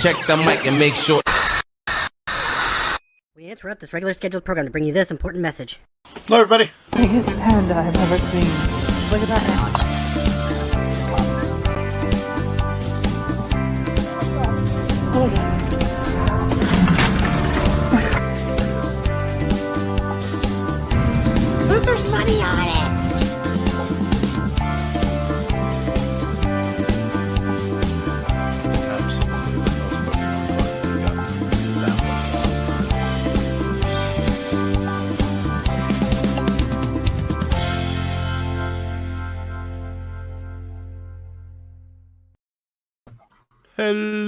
Check the mic and make sure. We interrupt this regular scheduled program to bring you this important message. Hello, everybody. Biggest panda I've ever seen. Look at that now. There's money on it.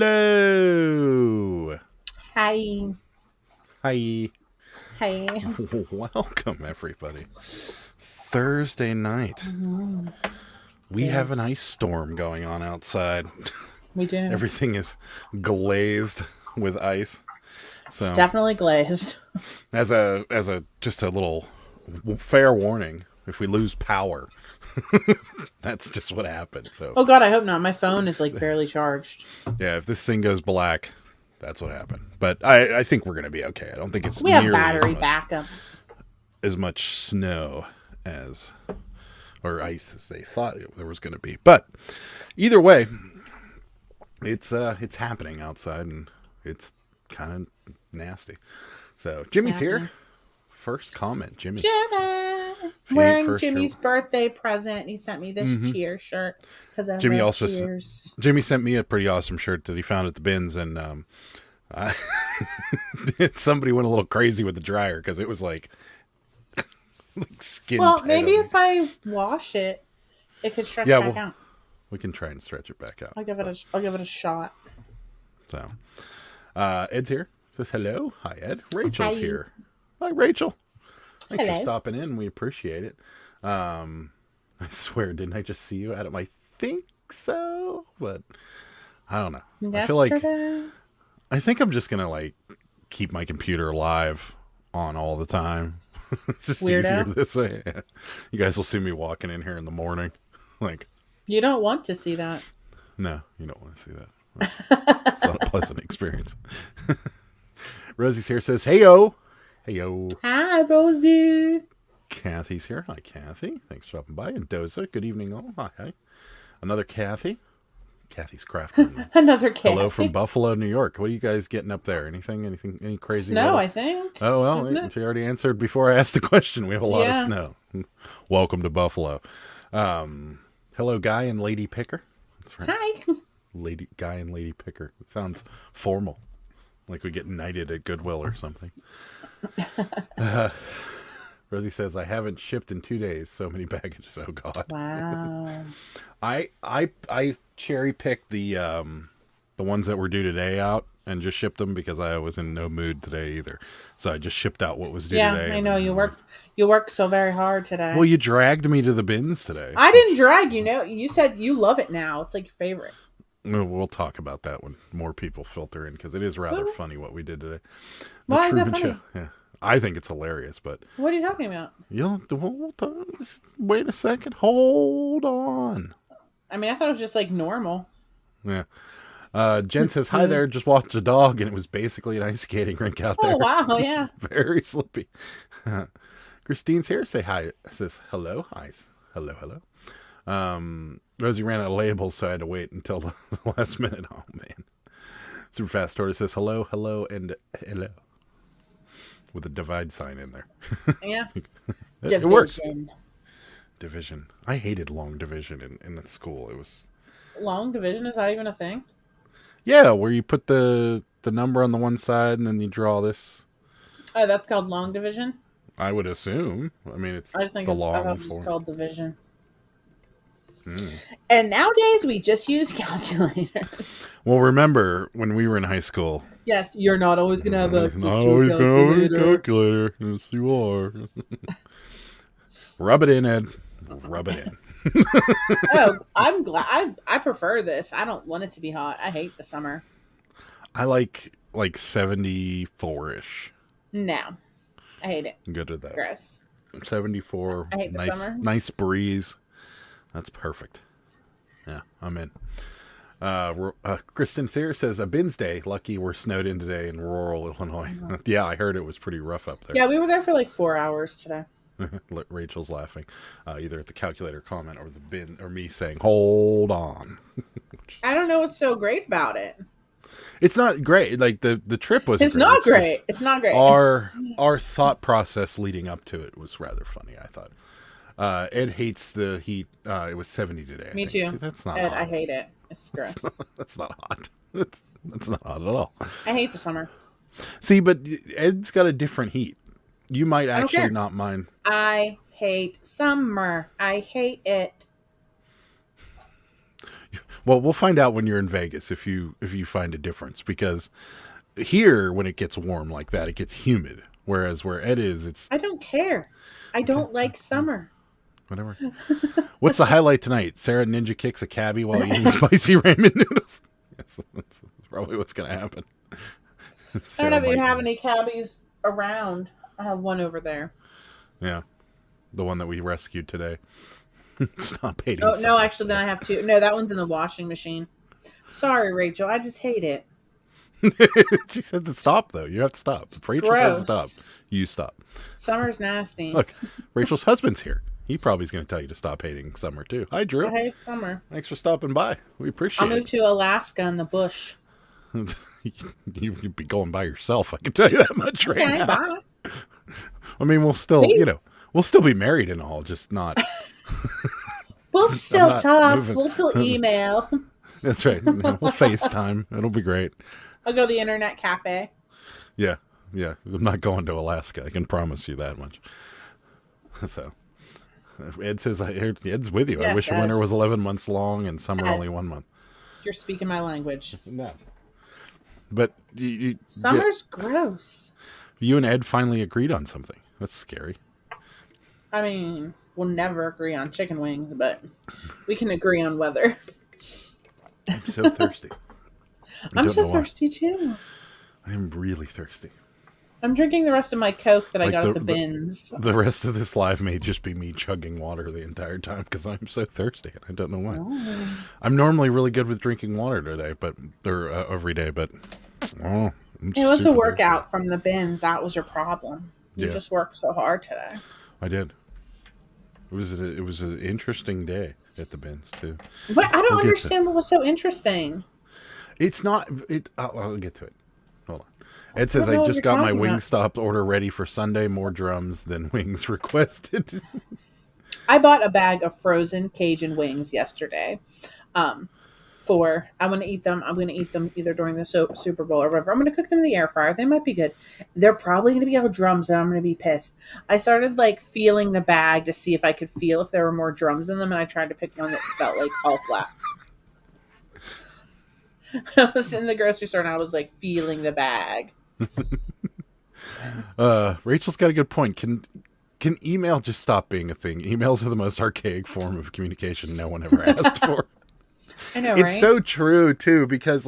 Hello. Hi. Hi. Hi. Welcome, everybody. Thursday night. Mm-hmm. We have an ice storm going on outside. We do. Everything is glazed with ice. So, It's definitely glazed. as a just a little fair warning, if we lose power, that's just what happened. So, Oh god, I hope not. My phone is like barely charged. yeah, if this thing goes black, that's what happened. But I think we're gonna be okay. I don't think it's We have nearly battery backups. as much snow as or ice as they thought there was going to be. But either way, it's happening outside and it's kind of nasty. So Jimmy's here. First comment, Jimmy. Jimmy! you Wearing first, Jimmy's birthday present. He sent me this cheer shirt. Jimmy love also cheers. Jimmy sent me a pretty awesome shirt that he found at the bins, and somebody went a little crazy with the dryer because it was like skin. Well, tight maybe on if I wash it, it could stretch Yeah, back well, out. we can try and stretch it back out. I'll give it a shot. So, Ed's here. Says hello. Hi, Ed. Rachel's Hi. here. Hi, Rachel. Thanks Hello. for stopping in. We appreciate it. I swear, didn't I just see you, Adam? I think so, but I don't know. I feel like I think I'm just gonna like keep my computer alive on all the time. It's just easier this way. Yeah. You guys will see me walking in here in the morning. Like, You don't want to see that. no, you don't want to see that. It's not a pleasant experience. Rosie's here, says, heyo. Heyo. Hi, Rosie. Kathy's here. Hi, Kathy. Thanks for stopping by. And Doza, good evening all. Hi. Another Kathy. Kathy's Craft Room. Another kid. Hello from Buffalo, New York. What are you guys getting up there? Any crazy Snow, weather? I think. Oh, well, she already answered before I asked the question. We have a lot of snow. Welcome to Buffalo. Hello, Guy and Lady Picker. That's right. Hi. Guy and Lady Picker. It sounds formal. Like we get knighted at Goodwill or something. Rosie says, I haven't shipped in 2 days. So many packages. Oh, God. Wow. I cherry picked the ones that were due today out and just shipped them because I was in no mood today either. So I just shipped out what was due today. Yeah, I know. You worked so very hard today. Well, you dragged me to the bins today. I didn't drag you. No, you said you love it now. It's like your favorite. We'll talk about that when more people filter in because it is rather funny what we did today. Why is that funny? Show. Yeah, I think it's hilarious, but What are you talking about? just wait a second. Hold on. I mean, I thought it was just like normal. Yeah. Jen says, hi there, just watched a dog, and it was basically an ice skating rink out there. Oh, wow, yeah. Very slippy. Christine's here. Say hi. Says, hello. Hi. Hello. Rosie ran out of labels, so I had to wait until the last minute. Oh, man. Super Fast Tortoise says, hello, and hello. With a divide sign in there. Yeah. It works. Division. I hated long division in the school. It was... Long division? Is that even a thing? Yeah, where you put the number on the one side and then you draw this. Oh, that's called long division? I would assume. I mean, it's I just think the I long thought it was form. called division. And nowadays, we just use calculators. Well, remember when we were in high school? Yes, you're not always going to have access Not to always a going to have a calculator. calculator. Yes, you are. Rub it in, Ed. Rub it in. Oh, I'm glad. I prefer this. I don't want it to be hot. I hate the summer. I like 74-ish. No, I hate it. I'm good with that. Gross. 74. I hate the summer. Nice breeze. That's perfect. Yeah, I'm in. Kristen Sear says a bins day. Lucky we're snowed in today in rural Illinois. Mm-hmm. Yeah, I heard it was pretty rough up there. Yeah, we were there for like 4 hours today. Rachel's laughing, either at the calculator comment or the bin or me saying "Hold on." I don't know what's so great about it. It's not great. Like the trip was. It's not great. It's not great. Our thought process leading up to it was rather funny. I thought. Ed hates the heat. It was 70 today. Me too. See, that's not. Ed, hot. I hate it. It's gross. That's not hot. That's not hot at all. I hate the summer. See, but Ed's got a different heat. You might actually care. not mind. I hate summer. I hate it. Well, we'll find out when you're in Vegas if you find a difference, because here when it gets warm like that, it gets humid. Whereas where Ed is, it's I don't care. I don't like summer. whatever. What's the highlight tonight? Sarah ninja kicks a cabbie while eating spicy ramen noodles. Yes, that's probably what's going to happen. I don't know if you have any cabbies around. I have one over there. Yeah, the one that we rescued today. Stop hating. Oh no, actually, then I have two. No, that one's in the washing machine. Sorry, Rachel. I just hate it. She said to stop, though. You have to stop. If Rachel Gross. says stop, you stop. Summer's nasty. Look, Rachel's husband's here. He probably is going to tell you to stop hating summer, too. Hi, Drew. I hate summer. Thanks for stopping by. We appreciate I'll move to Alaska in the bush. it. You'd be going by yourself. I can tell you that much right Okay, now. bye. I mean, we'll still, we'll still be married and all, just not. We'll still not talk. moving. We'll still email. That's right. We'll FaceTime. It'll be great. I'll go to the internet cafe. Yeah. Yeah. I'm not going to Alaska. I can promise you that much. So, Ed says, Ed's with you. Yes, I wish Ed. winter was 11 months long and summer Ed. only 1 month. You're speaking my language. No. But Summer's gross. you and Ed finally agreed on something. That's scary. I mean, we'll never agree on chicken wings, but we can agree on weather. I'm so thirsty. I'm so thirsty too. I'm really thirsty. I'm drinking the rest of my Coke that I Like got at the bins. The rest of this live may just be me chugging water the entire time because I'm so thirsty. And I don't know why. Oh. I'm normally really good with drinking water today, every day, but I'm It was a super workout from the bins. That was your problem. You Yeah. just worked so hard today. thirsty. I did. It was an interesting day at the bins too. But I don't We'll get to- understand what was so interesting. It's not. I'll get to it. Hold on. Ed says don't know I what just you're got my talking about. Wingstop order ready for Sunday. More drums than wings requested. I bought a bag of frozen Cajun wings yesterday. I'm going to eat them. I'm going to eat them either during the Super Bowl or whatever. I'm going to cook them in the air fryer. They might be good. They're probably going to be all drums, and I'm going to be pissed. I started feeling the bag to see if I could feel if there were more drums in them, and I tried to pick one that felt like all flats. I was in the grocery store and I was feeling the bag. Rachel's got a good point. Can email just stop being a thing? Emails are the most archaic form of communication no one ever asked for. I know, It's right? so true too, because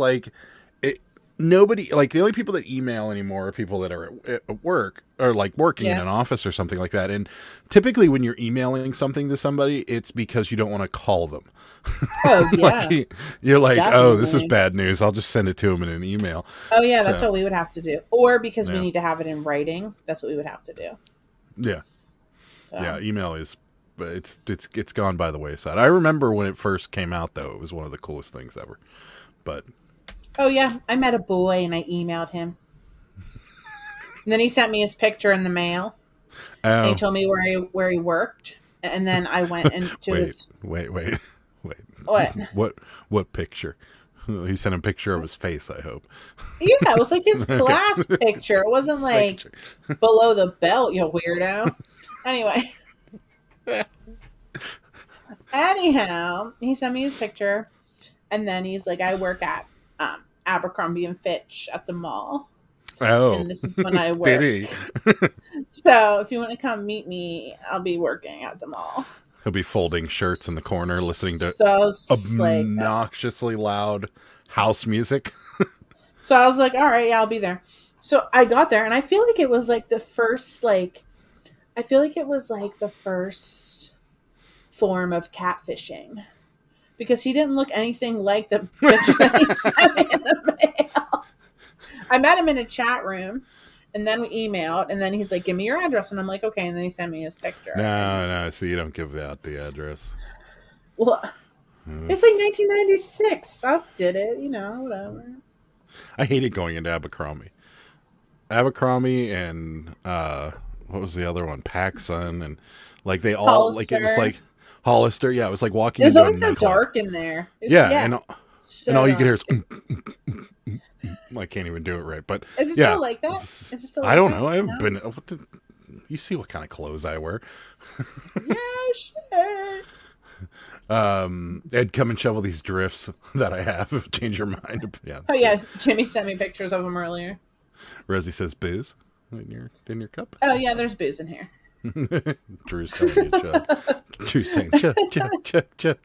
nobody, the only people that email anymore are people that are at work or working in Yeah. an office or something like that. And typically when you're emailing something to somebody, it's because you don't want to call them. Oh, yeah. You're like, oh, this is Definitely. bad news. I'll just send it to them in an email. Oh, yeah, that's So- what we would have to do. Or because we Yeah. need to have it in writing, that's what we would have to do. Yeah. So. Yeah. Email is, but it's gone by the wayside. I remember when it first came out though, it was one of the coolest things ever, but Oh, yeah, I met a boy and I emailed him. And then he sent me his picture in the mail. And he told me where he worked. And then I went into his... wait. What? What picture? He sent a picture of his face, I hope. Yeah, it was his class picture. It wasn't Picture. below the belt, you weirdo. Anyway. Anyhow, he sent me his picture. And then he's like, I work at Abercrombie and Fitch at the mall. Oh. And this is when I work. Did he? So if you want to come meet me, I'll be working at the mall. He'll be folding shirts in the corner, listening to So I was obnoxiously loud house music. So I was like, all right, yeah, I'll be there. So I got there, and I feel like it was the first, form of catfishing. because he didn't look anything like the picture that he sent me in the mail. I met him in a chat room, and then we emailed, and then he's like, "Give me your address," and I'm like, "Okay," and then he sent me his picture. No, so you don't give out the address. Well, it's like 1996. I did it, whatever. I hated going into Abercrombie and what was the other one? PacSun, and like they all Hollister. like it was like Hollister. Yeah, it was like walking. It was into always a so nightclub. dark in there. And all you could hear is. I can't even do it right, but is it still like that? Is it still? I don't know. I haven't been. You see what kind of clothes I wear? Yeah, shit. Ed, come and shovel these drifts that I have. Change your mind. Yeah. Oh yeah, Jimmy sent me pictures of them earlier. Rosie says booze in your cup. Oh yeah, there's booze in here. Drew's telling me Drew's saying chug.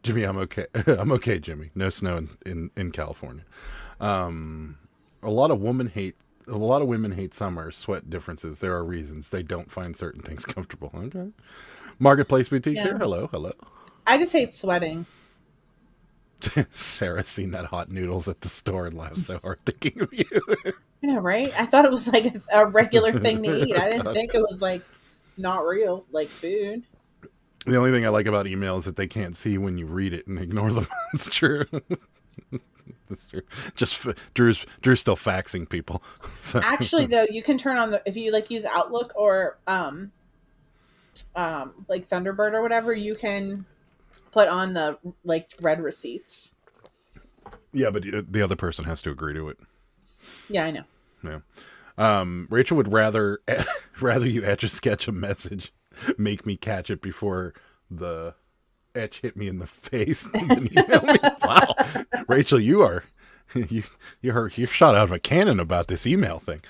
Jimmy, I'm okay. I'm okay, Jimmy. No snow in California. A lot of women hate summer. Sweat differences. There are reasons they don't find certain things comfortable. Okay. Marketplace Boutiques here. Hello. I just hate sweating. Sarah seen that hot noodles at the store and laughed so hard thinking of you. I know, right? I thought it was like a regular thing to eat. I didn't think it was like not real, like food. The only thing I like about email is that they can't see when you read it and ignore them. It's true. That's true. Just Drew's still faxing people. So. Actually, though, you can turn on if you like use Outlook or like Thunderbird or whatever, you can put on the like read receipts. Yeah, but the other person has to agree to it. Yeah, I know. Yeah. Rachel would rather you etch a sketch a message, make me catch it before the etch hit me in the face than email me. Wow, Rachel, you're shot out of a cannon about this email thing.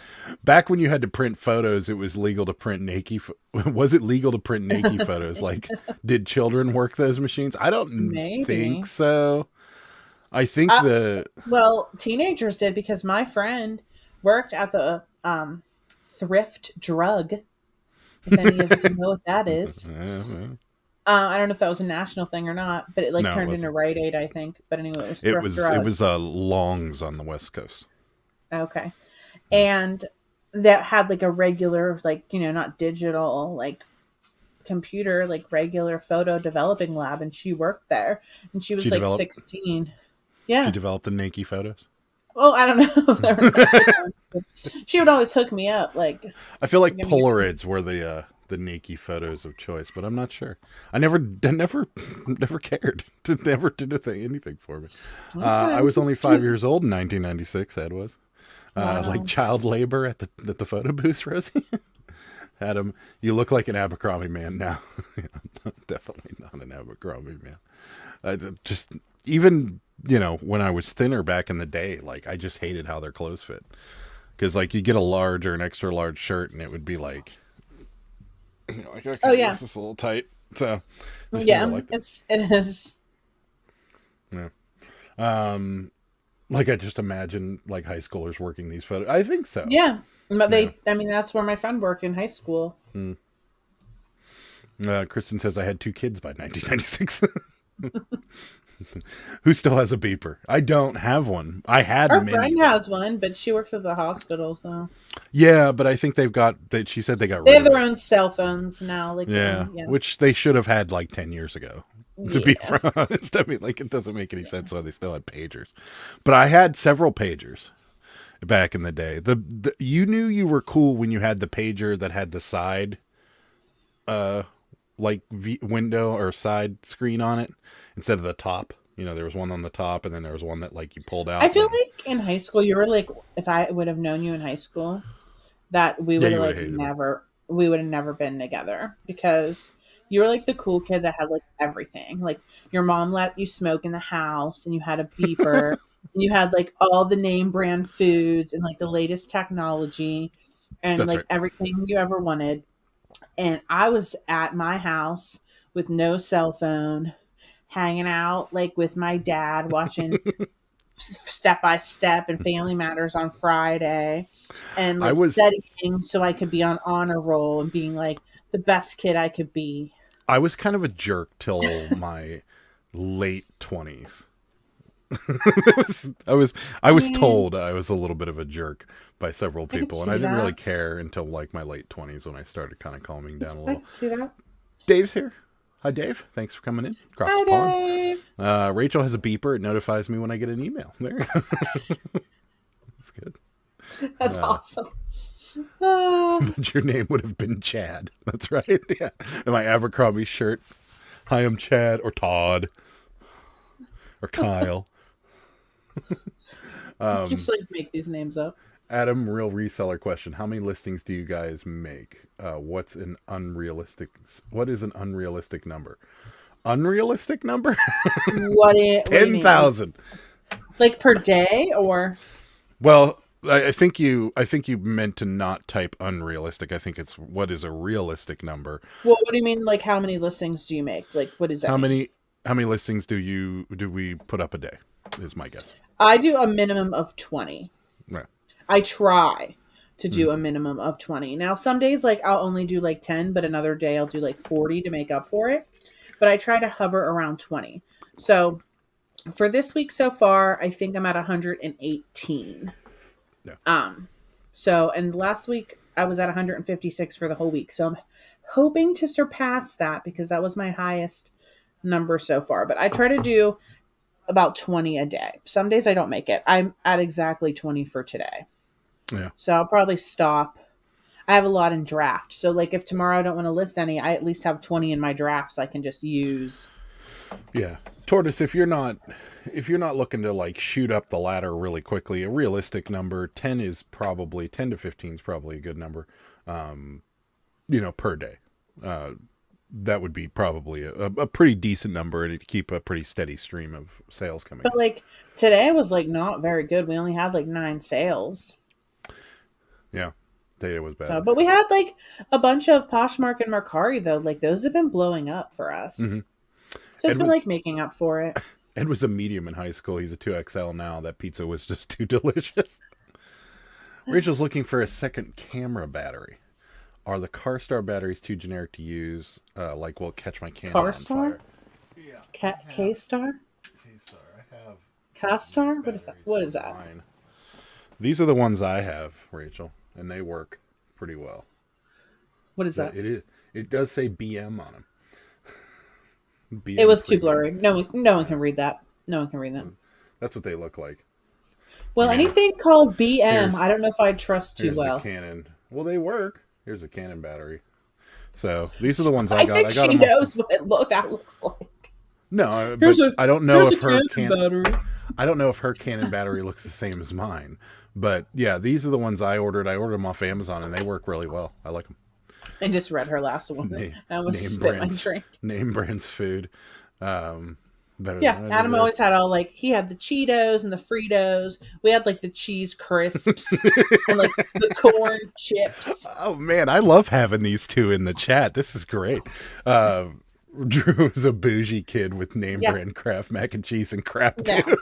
Back when you had to print photos, it was legal to print naked. Was it legal to print naked photos? Like, did children work those machines? I don't think so. I think well, teenagers did, because my friend worked at the thrift drug. If any of you know what that is. I don't know if that was a national thing or not, but it turned into Rite Aid, I think. But anyway, it was thrift drug. It was Long's on the West Coast. Okay, and that had like a regular, not digital, computer, regular photo developing lab, and she worked there, and she was 16. Yeah, she developed the naked photos. Well, I don't know. She would always hook me up. I feel like Polaroids were the naked photos of choice, but I'm not sure. I never cared. Never did anything for me. I was only 5 years old in 1996. Ed was like child labor at the photo booth. Rosie, Adam, you look like an Abercrombie man now. Definitely not an Abercrombie man. Just even when I was thinner back in the day, I just hated how their clothes fit, because you get a large or an extra large shirt and it would be okay, this is a little tight. So it is. Yeah. I just imagine high schoolers working these photos. I think so. Yeah, but that's where my friend worked in high school. Kristen says I had 2 kids by 1996. Who still has a beeper? I don't have one. I had. Her friend has one, but she works at the hospital, so. Yeah, but I think she said they got rid They have of their own cell phones now. Which they should have had 10 years ago. To be honest, I mean, it doesn't make any sense why they still had pagers. But I had several pagers back in the day. You knew you were cool when you had the pager that had the side, window or side screen on it instead of the top. There was one on the top, and then there was one that you pulled out. I feel like in high school, you were if I would have known you in high school, that we would have never been together, because you were the cool kid that had everything. Your mom let you smoke in the house, and you had a beeper, and you had all the name brand foods and the latest technology, and everything you ever wanted. And I was at my house with no cell phone, hanging out with my dad, watching Step by Step and Family Matters on Friday, and studying so I could be on honor roll and being the best kid I could be. I was kind of a jerk till my late 20s. I was told I was a little bit of a jerk by several people, and I didn't really care until like my late 20s when I started kind of calming down a little. I can see that. Dave's here. Hi, Dave. Thanks for coming in. Hi, Dave. Rachel has a beeper. It notifies me when I get an email. There. That's good. That's awesome. But your name would have been Chad. That's right. Yeah. And my Abercrombie shirt. Hi, I'm Chad or Todd or Kyle. Just like make these names up. Adam, real reseller question. How many listings do you guys make? What is an unrealistic number? Unrealistic number? 10,000. Like per day or? Well, I think you meant to not type unrealistic. I think it's what is a realistic number. Well, what do you mean? Like how many listings do you make? Like what is that? How many listings do we put up a day? Is my guess. I do a minimum of 20. Right. I try to do a minimum of 20. Now, some days, like, I'll only do, like, 10, but another day I'll do, like, 40 to make up for it. But I try to hover around 20. So, for this week so far, I think I'm at 118. Yeah. So, and last week, I was at 156 for the whole week. So, I'm hoping to surpass that because that was my highest number so far. But I try to do about 20 a day. Some days I don't make it. I'm at exactly 20 for today. Yeah. So I'll probably stop. I have a lot in draft. So like if tomorrow I don't want to list any, I at least have 20 in my drafts I can just use. Yeah. Tortoise, if you're not looking to like shoot up the ladder really quickly, a realistic number, 10 to 15 is probably a good number. Per day. That would be probably a pretty decent number and it'd keep a pretty steady stream of sales coming. But like today was like not very good. We only had like 9 sales. Yeah. Data was bad. So, but we had like a bunch of Poshmark and Mercari though. Like those have been blowing up for us. Mm-hmm. So it's been like making up for it. Ed was a medium in high school. He's a 2XL now. That pizza was just too delicious. Rachel's looking for a second camera battery. Are the CarStar batteries too generic to use? Like, will it catch my camera on fire? Yeah. K-Star? K-Star. I have. CarStar? What is that? Mine. These are the ones I have, Rachel, and they work pretty well. What is that? It does say BM on them. It was too blurry. No one can read that. No one can read that. That's what they look like. Well, anything called BM, I don't know if I'd trust too well. The Canon. Well, they work. Here's a Canon battery. So these are the ones I got. I think she knows what that looks like. No, but I don't know if her battery. I don't know if her Canon battery looks the same as mine. But yeah, these are the ones I ordered. I ordered them off Amazon, and they work really well. I like them. I just read her last one. I almost spit my drink. Name brands food. Adam always had he had the Cheetos and the Fritos. We had like the cheese crisps and like the corn chips. Oh man, I love having these two in the chat. This is great. Drew is a bougie kid with name brand Kraft mac and cheese and crap too.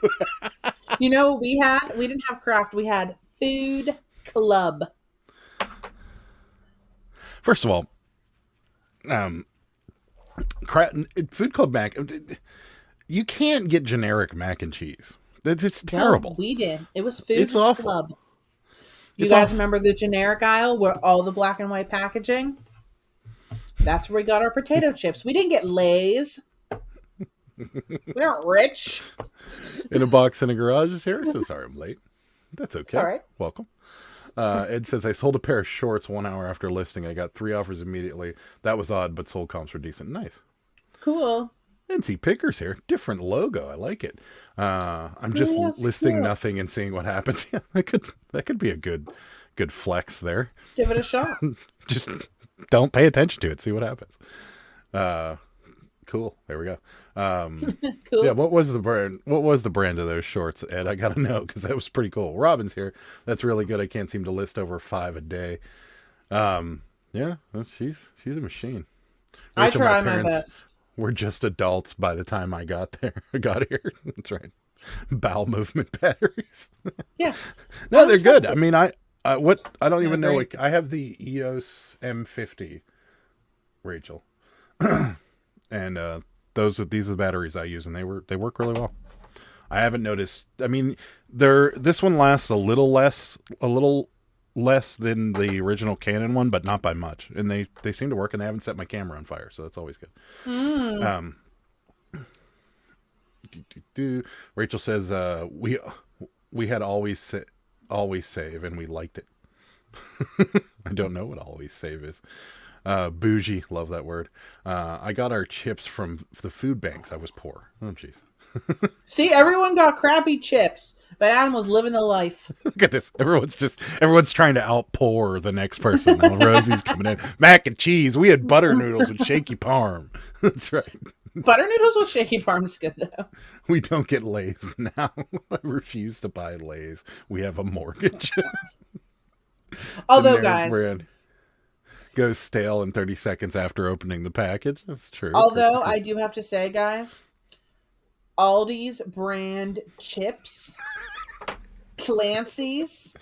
We didn't have Kraft. We had Food Club. First of all, Food Club mac. You can't get generic mac and cheese. It's terrible. No, we did. It was Food Club. You guys remember the generic aisle where all the black and white packaging? That's where we got our potato chips. We didn't get Lay's. We aren't rich. In a box in a garage is here. Says, sorry, I'm late. That's okay. All right. Welcome. Ed says, I sold a pair of shorts 1 hour after listing. I got 3 offers immediately. That was odd, but sold comps were decent. Nice. Cool. NC Pickers here. Different logo. I like it. I'm just listing nothing and seeing what happens. Yeah, that could be a good flex there. Give it a shot. Just don't pay attention to it. See what happens. Cool. There we go. Cool. Yeah. What was the brand of those shorts, Ed? I gotta know because that was pretty cool. Robin's here. That's really good. I can't seem to list over 5 a day. Yeah. She's a machine. I try my best. We're just adults by the time I got here. That's right. Bowel movement batteries. Yeah. No, they're good. I mean, I don't even know. I have the EOS M50, Rachel. and these are the batteries I use, and they work really well. I haven't noticed. I mean, this one lasts a little less than the original Canon one, but not by much. And they seem to work, and they haven't set my camera on fire, so that's always good. Rachel says we had always save, and we liked it. I don't know what always save is. Bougie, love that word. I got our chips from the food banks. I was poor. Oh, jeez. See, everyone got crappy chips, but Adam was living the life. Look at this. Everyone's trying to outpour the next person. Now Rosie's coming in. Mac and cheese. We had butter noodles with shaky parm. That's right. Butter noodles with shaky parm is good, though. We don't get Lay's now. I refuse to buy Lay's. We have a mortgage. Although, guys, brand goes stale in 30 seconds after opening the package. That's true. Although I do have to say, guys, Aldi's brand chips, Clancy's.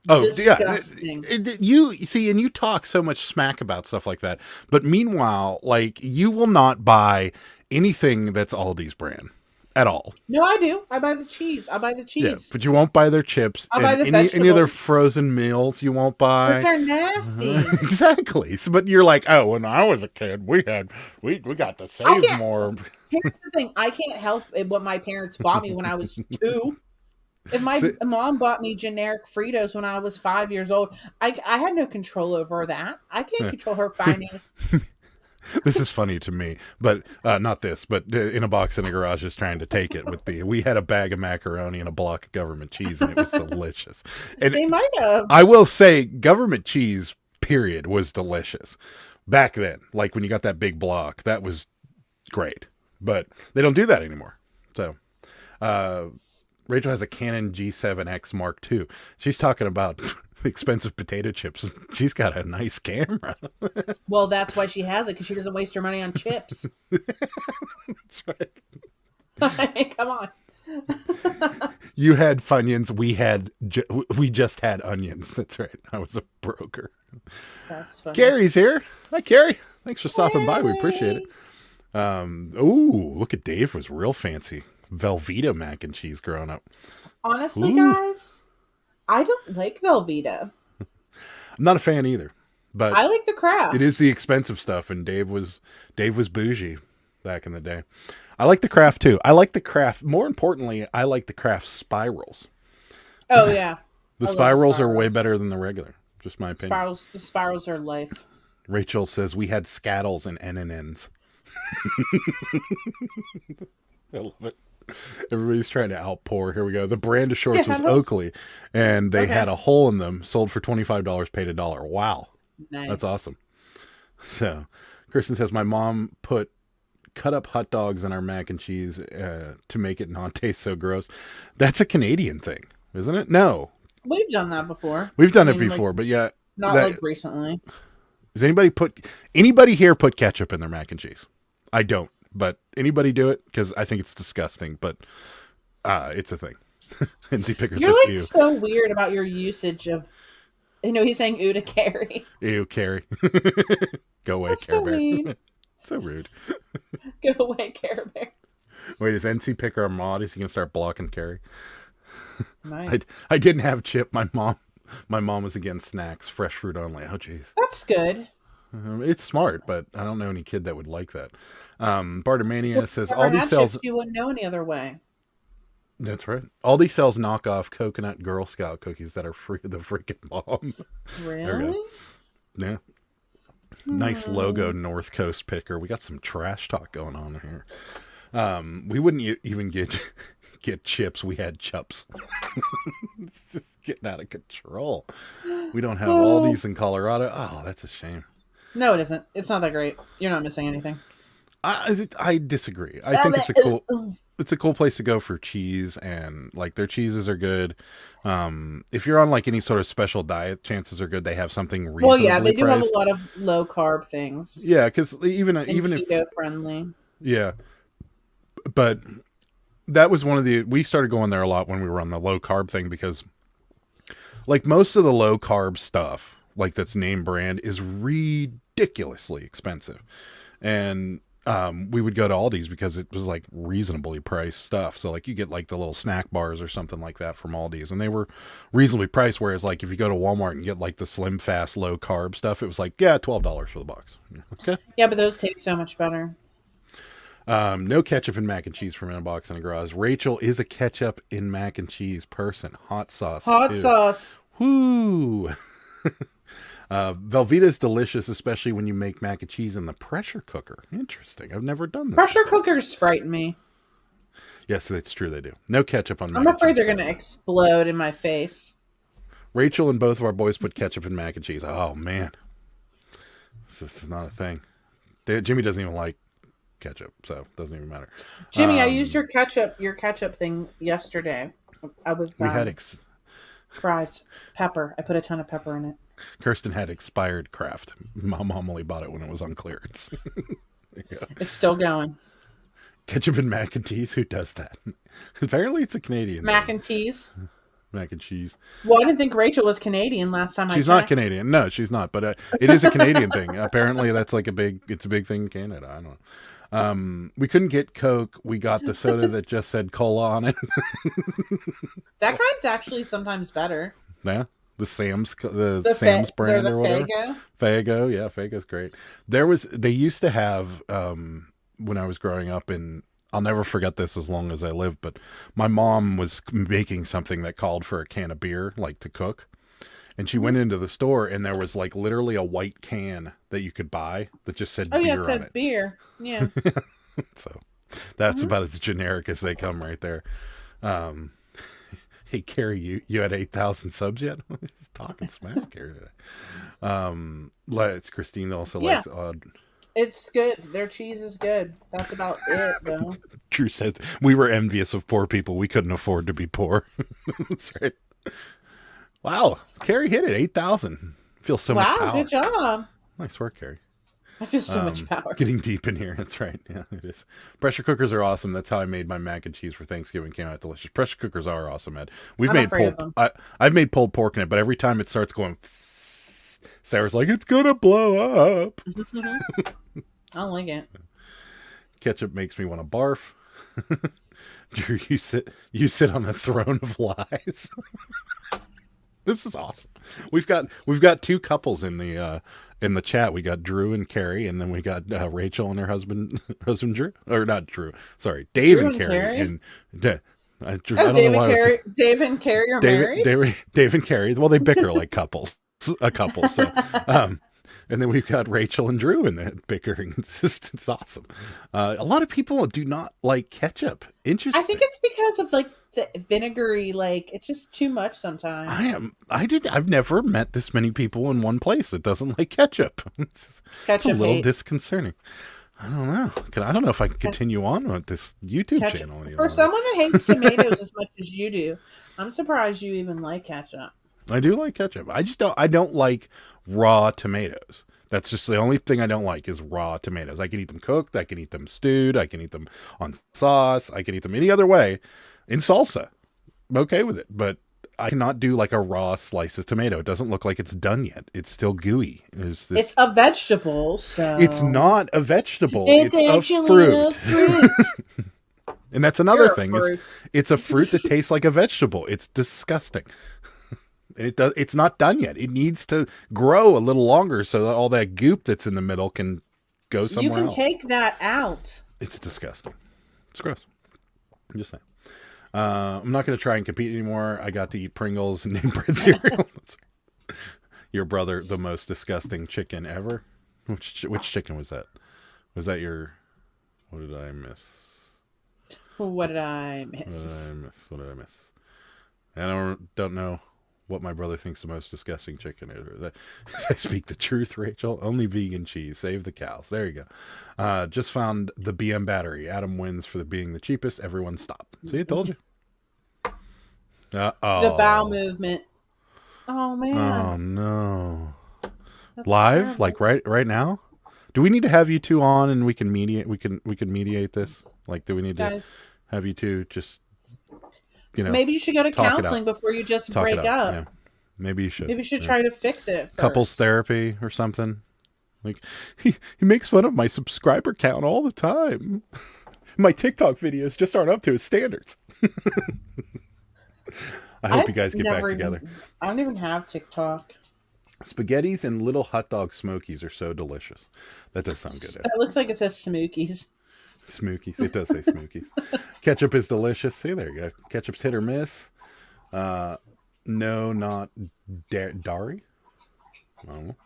Oh, disgusting. Yeah. You see, and you talk so much smack about stuff like that. But meanwhile, like, you will not buy anything that's Aldi's brand at all. No, I do. I buy the cheese. Yeah, but you won't buy their chips. I'll buy the any of their frozen meals you won't buy. Because they're nasty. Exactly. So, but you're like, oh, when I was a kid, we got to save more. Here's the thing. I can't help what my parents bought me when I was 2. If my mom bought me generic Fritos when I was 5 years old, I had no control over that. I can't control her finances. This is funny to me, but not this, but in a box in the garage is trying to take it we had a bag of macaroni and a block of government cheese, and it was delicious. And they might have. I will say government cheese, period, was delicious back then. Like when you got that big block, that was great, but they don't do that anymore. So, Rachel has a Canon G7X Mark II. She's talking about expensive potato chips. She's got a nice camera. Well, that's why she has it, because she doesn't waste her money on chips. That's right. I mean, come on. You had Funyuns. We just had onions. That's right. I was a broker. That's funny. Carrie's here. Hi, Carrie. Thanks for stopping by. We appreciate it. Ooh, look at Dave. Was real fancy. Velveeta mac and cheese growing up. Honestly, guys, I don't like Velveeta. I'm not a fan either, but I like the Kraft. It is the expensive stuff, and Dave was bougie back in the day. I like the Kraft too. I like the Kraft. More importantly, I like the Kraft spirals. Oh yeah, the spirals are way better than the regular. Just my opinion. The spirals are life. Rachel says we had Skittles and N&Ns. I love it. Everybody's trying to outpour. Here we go. The brand of shorts was Oakley, and they had a hole in them. Sold for $25, paid $1. Wow, nice. That's awesome. So, Kristen says my mom cut up hot dogs in our mac and cheese to make it not taste so gross. That's a Canadian thing, isn't it? No, we've done that before. We've done it before, like, but yeah, not like recently. Does anybody here put ketchup in their mac and cheese? I don't. But anybody do it? Because I think it's disgusting, but it's a thing. NC Picker says, you're like so weird about your usage of, he's saying ew to Carrie. Ew, Carrie. Go away, Care Bear. Mean. So rude. Go away, Care Bear. Wait, is NC Picker a mod? Is he going to start blocking Carrie? Nice. I didn't have chip. My mom was against snacks, fresh fruit only. Oh, jeez. That's good. It's smart, but I don't know any kid that would like that. Bartermania says Aldi sells. You wouldn't know any other way. That's right. Aldi sells knockoff coconut Girl Scout cookies that are free of the freaking bomb. Really? Yeah. Nice logo, North Coast Picker. We got some trash talk going on here. We wouldn't even get chips. We had chups. It's just getting out of control. We don't have Aldi's in Colorado. Oh, that's a shame. No, it isn't. It's not that great. You're not missing anything. I disagree. I think it's a cool place to go for cheese, and like their cheeses are good. If you're on like any sort of special diet, chances are good they have something reasonably Well, yeah, they do priced. have a lot of low carb things. Yeah, because even keto if friendly. Yeah, but that was we started going there a lot when we were on the low carb thing, because like most of the low carb stuff, like that's name brand, is ridiculously expensive. and we would go to Aldi's because it was like reasonably priced stuff. So like you get like the little snack bars or something like that from Aldi's, and they were reasonably priced. Whereas like if you go to Walmart and get like the Slim Fast low carb stuff, it was like $12 for the box. Okay. Yeah, but those taste so much better. No ketchup in mac and cheese from in a box in a garage. Rachel is a ketchup in mac and cheese person. Hot sauce. Hot sauce. Woo. Velveeta is delicious, especially when you make mac and cheese in the pressure cooker. Interesting. I've never done this. Pressure cookers frighten me. Yes, it's true. They do. No ketchup on mac I'm and afraid cheese. they're going to explode in my face. Rachel and both of our boys put ketchup in mac and cheese. Oh, man. This is not a thing. Jimmy doesn't even like ketchup, so it doesn't even matter. Jimmy, I used your ketchup thing yesterday. I was we had fries, pepper. I put a ton of pepper in it. Kirsten had expired Kraft. My mom only bought it when it was on clearance. It's still going. Ketchup and mac and cheese? Who does that? Apparently it's a Canadian mac thing. And cheese. Mac and cheese. Well, I didn't think Rachel was Canadian last time I checked. She's not Canadian. No, she's not. But it is a Canadian thing. Apparently that's like it's a big thing in Canada. I don't know. We couldn't get Coke. We got the soda that just said cola on it. That kind's actually sometimes better. Yeah. The Sam's brand or whatever. Faygo. Yeah, Faygo's great. They used to have, when I was growing up, and I'll never forget this as long as I live, but my mom was making something that called for a can of beer, like to cook. And she went into the store and there was like literally a white can that you could buy that just said beer on it. Oh, yeah, it said beer. Yeah. So that's about as generic as they come right there. Hey, Carrie, you had 8,000 subs yet? He's talking smack, Carrie, today. Christine also likes odd. It's good. Their cheese is good. That's about it, though. Drew said we were envious of poor people. We couldn't afford to be poor. That's right. Wow. Carrie hit it. 8,000. Feels so much power. Wow, good job. Nice work, Carrie. I feel so much power. Getting deep in here. That's right. Yeah, it is. Pressure cookers are awesome. That's how I made my mac and cheese for Thanksgiving. Came out delicious. Pressure cookers are awesome, Ed. I've made pulled pork in it, but every time it starts going, Sarah's like, it's gonna blow up. I don't like it. Ketchup makes me want to barf. Drew, you sit on a throne of lies. This is awesome. We've got two couples in the chat. We got Drew and Carrie, and then we got Rachel and her husband Drew, or not Drew. Sorry, Dave and Carrie. And Dave and Carrie are married. Dave and Carrie. Well, they bicker like couples. A couple. So, and then we've got Rachel and Drew in the bickering. It's awesome. A lot of people do not like ketchup. Interesting. I think it's because of like the vinegary, like it's just too much sometimes. I've never met this many people in one place that doesn't like ketchup. It's a little disconcerting. I don't know. I don't know if I can continue on with this YouTube channel anymore. For someone that hates tomatoes as much as you do, I'm surprised you even like ketchup. I do like ketchup. I don't like raw tomatoes. That's just the only thing I don't like is raw tomatoes. I can eat them cooked. I can eat them stewed. I can eat them on sauce. I can eat them any other way. In salsa, I'm okay with it. But I cannot do like a raw slice of tomato. It doesn't look like it's done yet. It's still gooey. It's a vegetable, so... It's not a vegetable. It's a fruit. And that's another thing. It's a fruit that tastes like a vegetable. It's disgusting. It's not done yet. It needs to grow a little longer so that all that goop that's in the middle can go somewhere else. You can take that out. It's disgusting. It's gross. I'm just saying. I'm not going to try and compete anymore. I got to eat Pringles and name bread cereal. Your brother, the most disgusting chicken ever. Which chicken was that? Was that your... What did I miss? What did I miss? And I don't know what my brother thinks the most disgusting chicken is. I speak the truth, Rachel. Only vegan cheese. Save the cows. There you go. Just found the BM battery. Adam wins for being the cheapest. Everyone stop. See, I told you. The bowel movement. Oh, man. Oh, no. That's live? terrible. Like right now? Do we need to have you two on and we can mediate? We can mediate this? Like, do we need to have you two just... maybe you should go to counseling before you just break up. Yeah. Maybe you should. Maybe you should try to fix it first. Couples therapy or something. Like, he makes fun of my subscriber count all the time. My TikTok videos just aren't up to his standards. I hope you guys get back together. I don't even have TikTok. Spaghettis and little hot dog smokies are so delicious. That does sound good. That looks like it says Smookies. Smokies. It does say smokies. Ketchup is delicious. See, there you go. Ketchup's hit or miss. No, not Dari. I don't know.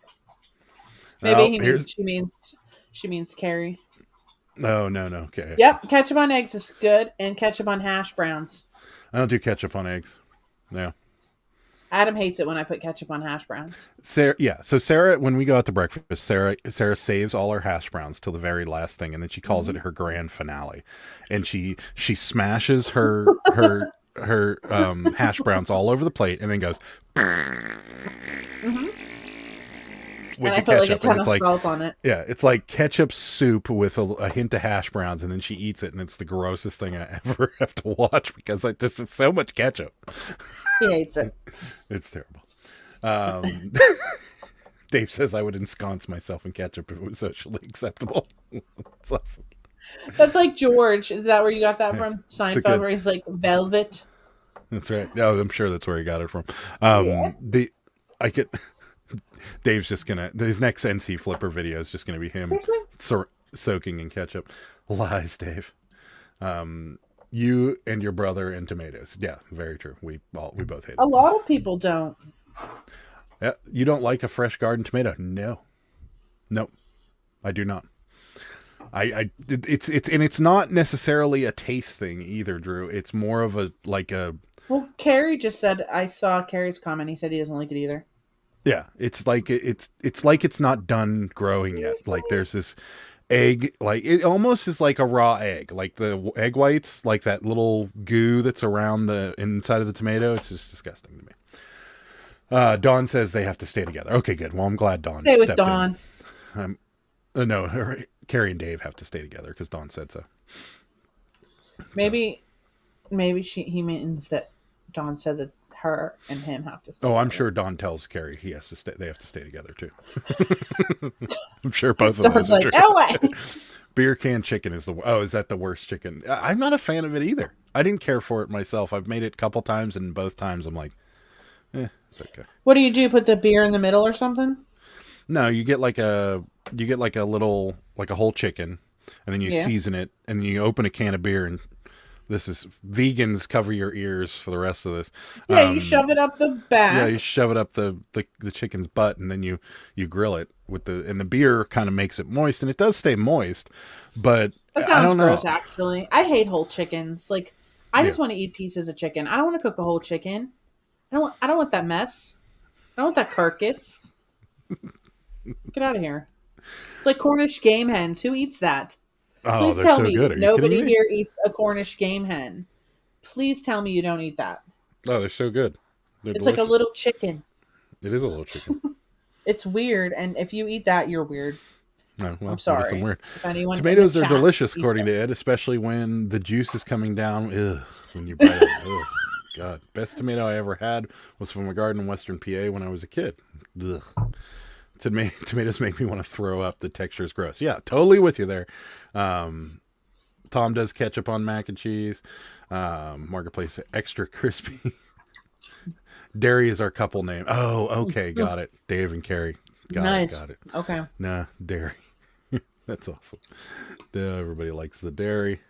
Maybe she means Carrie. Oh, no. Okay. Yep, ketchup on eggs is good, and ketchup on hash browns. I don't do ketchup on eggs. No. Adam hates it when I put ketchup on hash browns. Sarah, yeah. So Sarah, when we go out to breakfast, Sarah saves all her hash browns till the very last thing, and then she calls it her grand finale, and she smashes her hash browns all over the plate, and then goes. Mm-hmm. With and the I put ketchup, like a ton of like, salt on it. Yeah, it's like ketchup soup with a hint of hash browns, and then she eats it, and it's the grossest thing I ever have to watch because it's so much ketchup. He hates it. It's terrible. Dave says I would ensconce myself in ketchup if it was socially acceptable. That's awesome. That's like George. Is that where you got that from? Seinfeld, where he's like velvet. That's right. No, I'm sure that's where he got it from. Dave's just gonna, his next NC Flipper video is just gonna be him soaking in ketchup. Lies, Dave. You and your brother and tomatoes. Yeah, very true. We both hate it. A lot of people don't. Yeah, you don't like a fresh garden tomato? No, I do not. It's not necessarily a taste thing either, Drew. It's more of a. Well, Carrie just said, I saw Carrie's comment. He said he doesn't like it either. Yeah, it's like it's not done growing yet. Like there's this egg, like it almost is like a raw egg, like the egg whites, like that little goo that's around the inside of the tomato. It's just disgusting to me. Dawn says they have to stay together. Okay, good. Well, I'm glad Dawn stay with Dawn. No, Carrie and Dave have to stay together because Dawn said so. Maybe he means that Dawn said that her and him have to stay I'm together. sure Dawn tells Carrie he has to stay. They have to stay together too. I'm sure both of those are true. No way. Beer can chicken is is that the worst chicken? I'm not a fan of it either. I didn't care for it myself. I've made it a couple times, and both times I'm like, it's okay. What do? Put the beer in the middle or something? No, you get like a little, like a whole chicken, and then you season it, and you open a can of beer, and this is vegans, cover your ears for the rest of this. Yeah, you shove it up the back. Yeah, you shove it up the chicken's butt, and then you grill it and the beer kind of makes it moist, and it does stay moist. But that sounds gross. Actually, I hate whole chickens. Like, I just want to eat pieces of chicken. I don't want to cook a whole chicken. I don't want that mess. I don't want that carcass. Get out of here. It's like Cornish game hens. Who eats that? Please tell me nobody here eats a Cornish game hen. Please tell me you don't eat that. Oh, they're so good. It's delicious. Like a little chicken. It is a little chicken. It's weird, and if you eat that, you're weird. Oh, well, I'm sorry. I'm weird. Tomatoes are delicious, according to Ed, especially when the juice is coming down. Ugh, when you bite it. Ugh, God, best tomato I ever had was from a garden in Western PA when I was a kid. Ugh. Tomatoes make me want to throw up. The texture is gross. Yeah, totally with you there. Tom does ketchup on mac and cheese. Marketplace extra crispy. Derry is our couple name. Oh, okay, got it. Dave and Carrie. Got it. Okay. Nah, Derry. That's awesome. Everybody likes the Derry.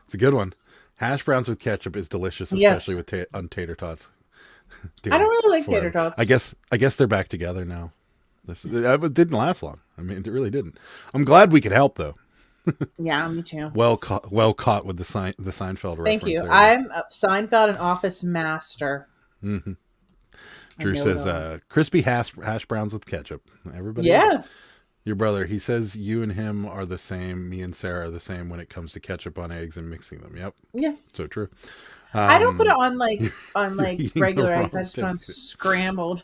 It's a good one. Hash browns with ketchup is delicious, especially with on tater tots. I don't really like tater tots. I guess they're back together now. It didn't last long. I mean, it really didn't. I'm glad we could help, though. Yeah, me too. Well caught with the Seinfeld reference. Thank you. There. I'm a Seinfeld and Office master. Mm-hmm. Drew says crispy hash browns with ketchup. Everybody. Yeah. Your brother, he says you and him are the same. Me and Sarah are the same when it comes to ketchup on eggs and mixing them. Yep. Yeah. So true. I don't put it on regular eggs. I just put on scrambled.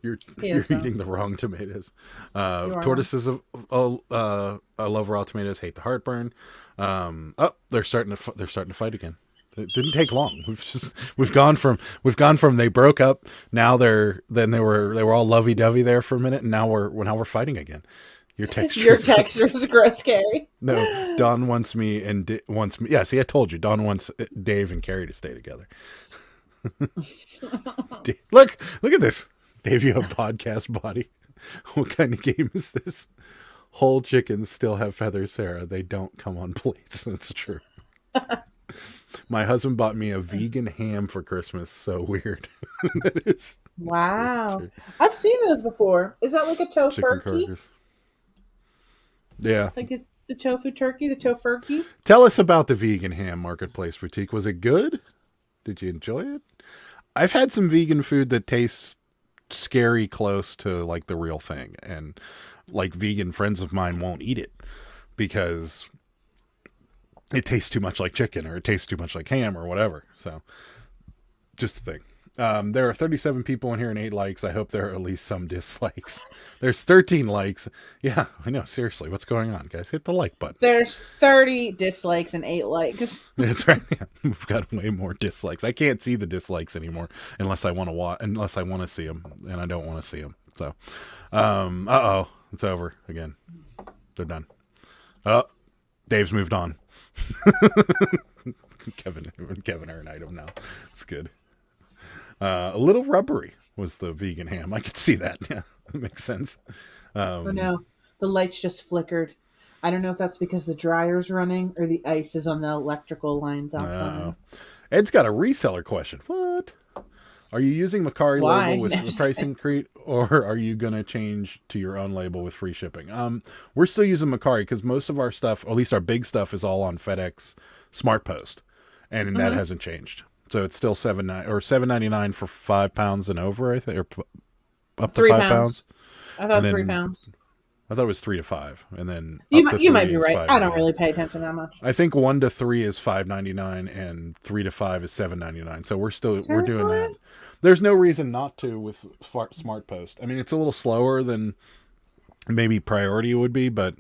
You're eating the wrong tomatoes. Tortoises I love raw tomatoes. Hate the heartburn. They're starting to fight again. It didn't take long. We've gone from they broke up. Now they were all lovey dovey there for a minute, and now we're fighting again. Your texture's gross, Carrie. No, Dawn wants me. Yeah, see, I told you. Dawn wants Dave and Carrie to stay together. Look at this. Dave, you have podcast body. What kind of game is this? Whole chickens still have feathers, Sarah. They don't come on plates. That's true. My husband bought me a vegan ham for Christmas. So weird. That is. Wow. I've seen those before. Is that like a tofurkey? Yeah. Like the tofu turkey, the tofurkey? Tell us about the vegan ham marketplace boutique. Was it good? Did you enjoy it? I've had some vegan food that tastes scary close to like the real thing, and like vegan friends of mine won't eat it because it tastes too much like chicken, or it tastes too much like ham, or whatever. So just the thing. There are 37 people in here and 8 likes. I hope there are at least some dislikes. There's 13 likes. Yeah, I know. Seriously, what's going on, guys? Hit the like button. There's 30 dislikes and 8 likes. That's right. Yeah. We've got way more dislikes. I can't see the dislikes anymore unless I want to see them, and I don't want to see them. So, it's over again. They're done. Oh, Dave's moved on. Kevin are an item now. It's good. A little rubbery was the vegan ham. I could see that. Yeah, that makes sense. Oh no, the lights just flickered. I don't know if that's because the dryer's running or the ice is on the electrical lines outside. Ed's got a reseller question. What? Are you using Macari label with the price increase, or are you going to change to your own label with free shipping? We're still using Macari because most of our stuff, or at least our big stuff, is all on FedEx Smart Post, and that hasn't changed. So it's still $7.99 for 5 pounds and over, I think, or up to 3 5 pounds. I thought 3 pounds. I thought it was 3 to 5, and then you might be right. I don't really pay attention that much. I think 1 to 3 is $5.99, and 3 to 5 is $7.99. So we're doing that. There's no reason not to with Smart Post. I mean, it's a little slower than maybe Priority would be, but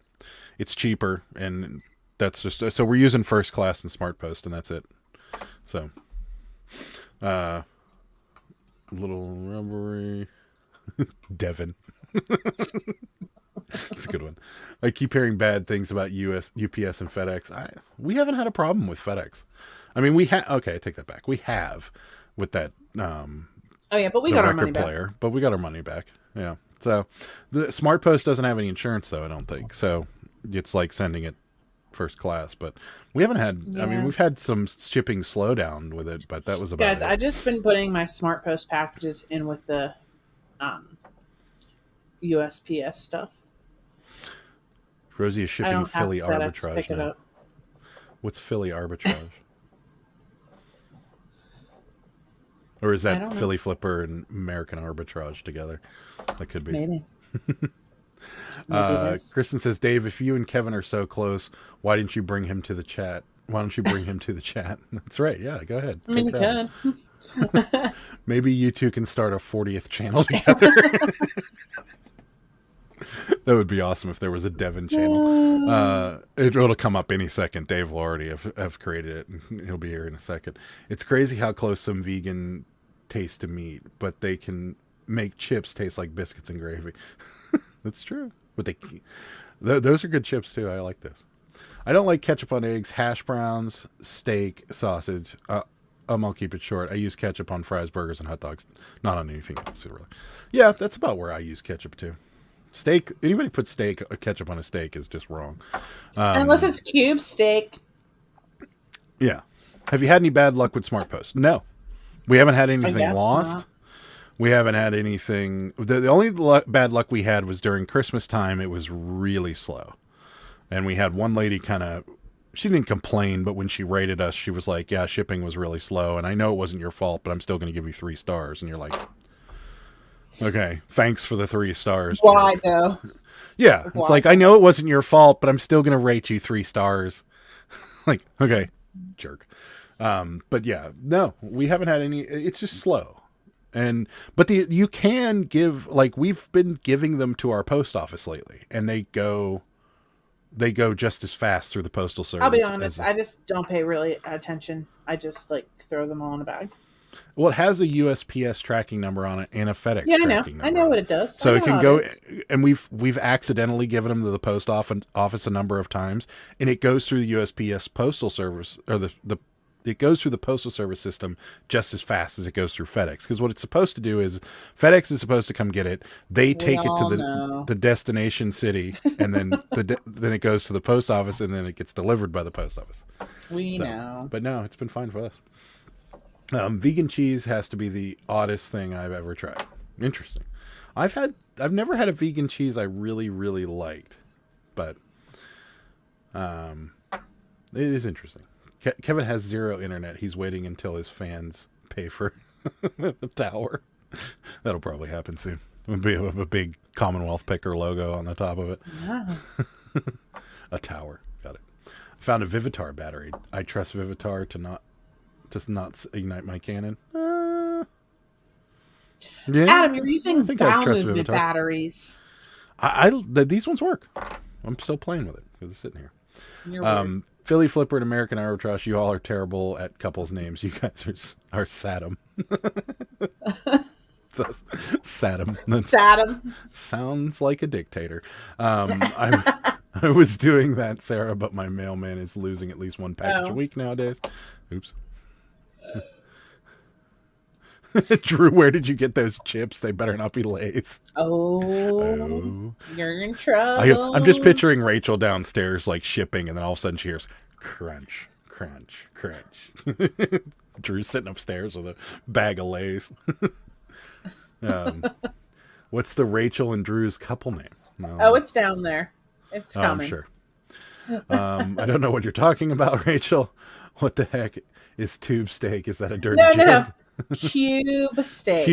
it's cheaper, and that's just so we're using First Class and Smart Post, and that's it. So. Little rubbery. Devin. That's a good one. I keep hearing bad things about UPS and FedEx. We haven't had a problem with FedEx. I mean, okay, I take that back. We have with that. But we got our money back. But we got our money back. Yeah. So the Smart Post doesn't have any insurance, though. I don't think so. It's like sending it First Class, but we haven't had. Yeah. I mean, we've had some shipping slowdown with it, but that was about. Guys, I just been putting my Smart Post packages in with the USPS stuff. Rosie is shipping Philly arbitrage now. What's Philly arbitrage? Or is that Philly flipper and American arbitrage together? That could be. Maybe. Kristen says, Dave, if you and Kevin are so close, why didn't you bring him to the chat? Why don't you bring him to the chat? That's right. Yeah, go ahead. I mean, you could. Maybe you two can start a 40th channel together. That would be awesome if there was a Devin channel. It'll come up any second. Dave will already have created it, and he'll be here in a second. It's crazy how close some vegan taste to meat, but they can make chips taste like biscuits and gravy. That's true. But those are good chips too. I like this. I don't like ketchup on eggs, hash browns, steak, sausage. I'll keep it short. I use ketchup on fries, burgers, and hot dogs. Not on anything else, really. Yeah, that's about where I use ketchup too. Steak. Anybody put ketchup on a steak is just wrong. Unless it's cube steak. Yeah. Have you had any bad luck with Smart Post? No. We haven't had anything lost. Not. We haven't had anything. The only bad luck we had was during Christmas time. It was really slow. And we had one lady she didn't complain, but when she rated us, she was like, yeah, shipping was really slow. And I know it wasn't your fault, but I'm still going to give you 3 stars. And you're like, okay, thanks for the 3 stars. Why though? Yeah. Why? It's like, I know it wasn't your fault, but I'm still going to rate you 3 stars. Like, okay, jerk. But yeah, no, we haven't had any. It's just slow. But you can give, like, we've been giving them to our post office lately, and they go they go just as fast through the postal service. I'll be honest, I just don't pay really attention. I just like throw them all in a bag. Well, it has a USPS tracking number on it and a FedEx tracking number. I know what it does. So it can go, and we've accidentally given them to the post office a number of times, and it goes through the USPS postal service, or it goes through the postal service system just as fast as it goes through FedEx. Because what it's supposed to do is FedEx is supposed to come get it. They take it to the destination city, and then then it goes to the post office, and then it gets delivered by the post office. We know. But no, it's been fine for us. Vegan cheese has to be the oddest thing I've ever tried. Interesting. I've never had a vegan cheese I really, really liked, but it is interesting. Kevin has zero internet. He's waiting until his fans pay for the tower. That'll probably happen soon. It'll be a big Commonwealth Picker logo on the top of it. Yeah. A tower. Got it. Found a Vivitar battery. I trust Vivitar to not ignite my cannon. Yeah, Adam, you're using bowel movement batteries. These ones work. I'm still playing with it because it's sitting here. You're Philly Flipper and American Aerotrash, you all are terrible at couples' names. You guys are Saddam. Saddam. Saddam. Sounds like a dictator. I was doing that, Sarah, but my mailman is losing at least one package a week nowadays. Oops. Drew, where did you get those chips? They better not be Lay's. Oh. You're in trouble. I'm just picturing Rachel downstairs like shipping, and then all of a sudden she hears crunch, crunch, crunch. Drew's sitting upstairs with a bag of Lay's. What's the Rachel and Drew's couple name? No. It's down there. It's coming. I'm sure. I don't know what you're talking about, Rachel. What the heck is tube steak? Is that a dirty joke? No. Cube steak.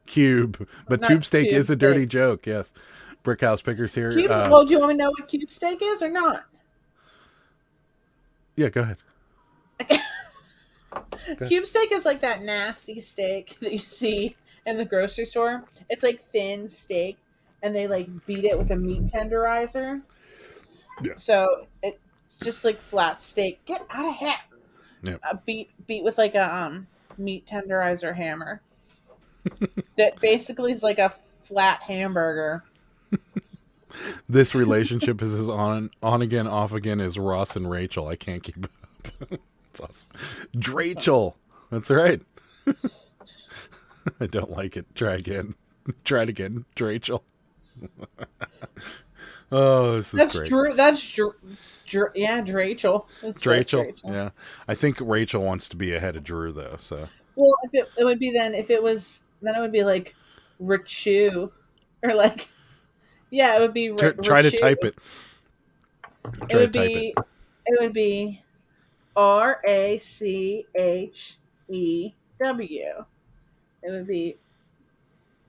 Cube. But tube steak is a dirty joke, yes. Brickhouse Pickers here. Well, do you want me to know what cube steak is or not? Yeah, go ahead. Cube steak is like that nasty steak that you see in the grocery store. It's like thin steak, and they like beat it with a meat tenderizer. Yeah. So it's just like flat steak. Get out of here. Yeah. Beat with like a meat tenderizer hammer. That basically is like a flat hamburger. This relationship is as on again, off again as Ross and Rachel. I can't keep it up. It's awesome. Drachel. That's right. I don't like it. Try again. Try it again. Drachel. Oh, this is great. Yeah, Drachel. Drachel. Yeah. I think Rachel wants to be ahead of Drew though, so. Well, it would be it would be like Rachu or like yeah, it would be try to type it. It would be Rachew. It would be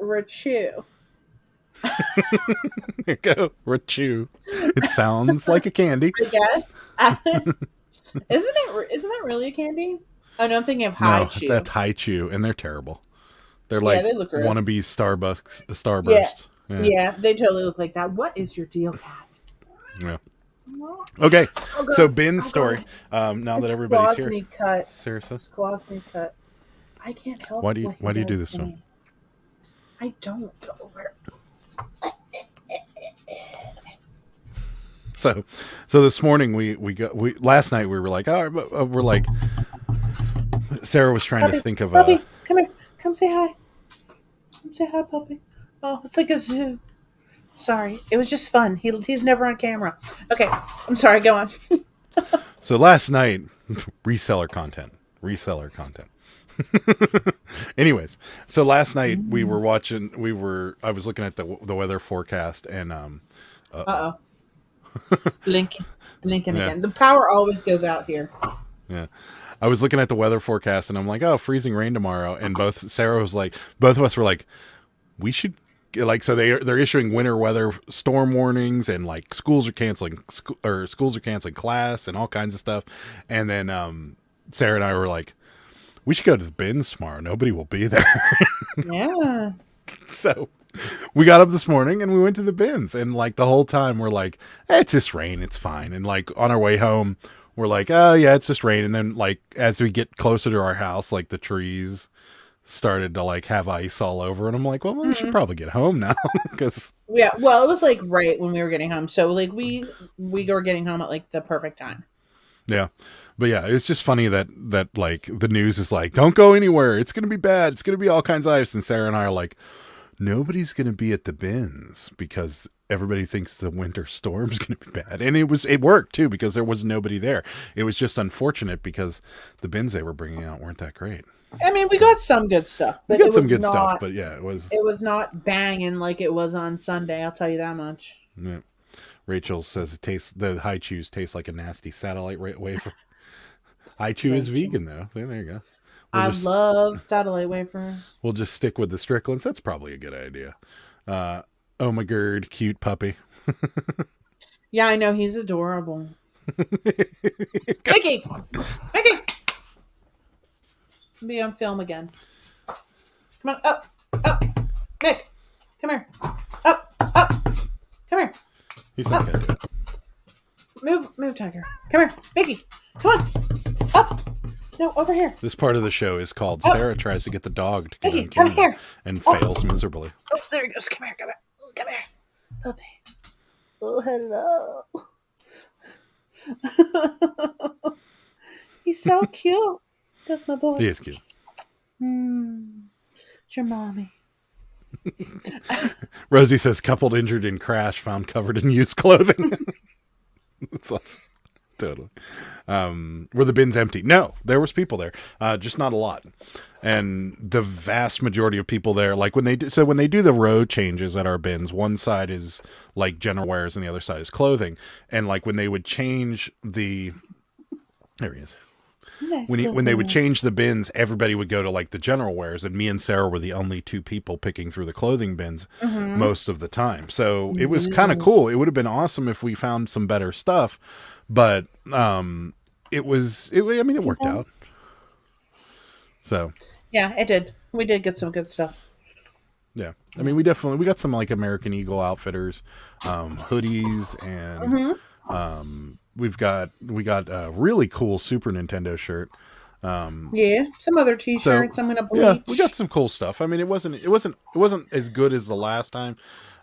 Rachu. There you go. Rachu. It sounds like a candy. I guess. Isn't that really a candy? Oh no, I'm thinking of Hi-Chew. No, that's Hi-Chew, and they're terrible. They're like they look wannabe Starbursts. Yeah, they totally look like that. What is your deal, Cat? Yeah. Okay, so Ben's story. Now that everybody's here, cut. Seriously, Squasney cut. I can't help. Why do you do this to him? I don't go over. So this morning last night we were like, we're like, Sarah was trying to think of puppy, come here, come say hi. Come say hi, puppy. Oh, it's like a zoo. Sorry, it was just fun. He's never on camera. Okay, I'm sorry. Go on. So last night, reseller content. Anyways, so last night I was looking at the weather forecast and Blinking again. The power always goes out here. Yeah. I was looking at the weather forecast and I'm like, oh, freezing rain tomorrow. And both of us were like, we should so they're issuing winter weather storm warnings and like schools are canceling class and all kinds of stuff. And then Sarah and I were like, we should go to the bins tomorrow. Nobody will be there. Yeah. So we got up this morning and we went to the bins, and like the whole time we're like, it's just rain, it's fine. And like on our way home, we're like, oh yeah, it's just rain. And then like as we get closer to our house, like the trees started to like have ice all over, and I'm like, well, we should probably get home now because well, it was like right when we were getting home, so like we were getting home at like the perfect time. Yeah. But yeah, it's just funny that like the news is like, don't go anywhere, it's gonna be bad, it's gonna be all kinds of ice. And Sarah and I are like, nobody's gonna be at the bins because everybody thinks the winter storm's gonna be bad. And it worked too, because there was nobody there. It was just unfortunate because the bins they were bringing out weren't that great. I mean, we got some good stuff, but we got some good stuff, but yeah, it was not banging like it was on Sunday, I'll tell you that much. Yeah. Rachel says the high chews taste like a nasty satellite wafer. High chew is vegan though. There you go. I love satellite wafers. We'll just stick with the Stricklands. That's probably a good idea. Oh my god, cute puppy. Yeah, I know, he's adorable. Mickey! Be on film again. Come on, up. Mick, come here. Up. Come here. He's not gonna do it. Move, Tiger. Come here. Mickey, come on. Up. No, over here. This part of the show is called Sarah Tries to Get the Dog to get Mickey, on camera come here. and fails miserably. Oh, there he goes. Come here. Puppy. Oh, hello. He's so cute. That's my boy. He is cute. It's your mommy. Rosie says, coupled injured in crash found covered in used clothing. That's awesome. Totally. Were the bins empty? No, there was people there, just not a lot. And the vast majority of people there, like when they do the road changes at our bins, one side is like general wares and the other side is clothing. And like when they would change there he is. Nice When they would change the bins, everybody would go to like the general wares, and me and Sarah were the only two people picking through the clothing bins most of the time. So it was kind of cool. It would have been awesome if we found some better stuff, but it worked out. So yeah, it did. We did get some good stuff. Yeah, I mean, we got some like American Eagle Outfitters hoodies, and we got a really cool Super Nintendo shirt. Yeah, some other T-shirts. I'm gonna bleach. Yeah, we got some cool stuff. I mean, it wasn't as good as the last time.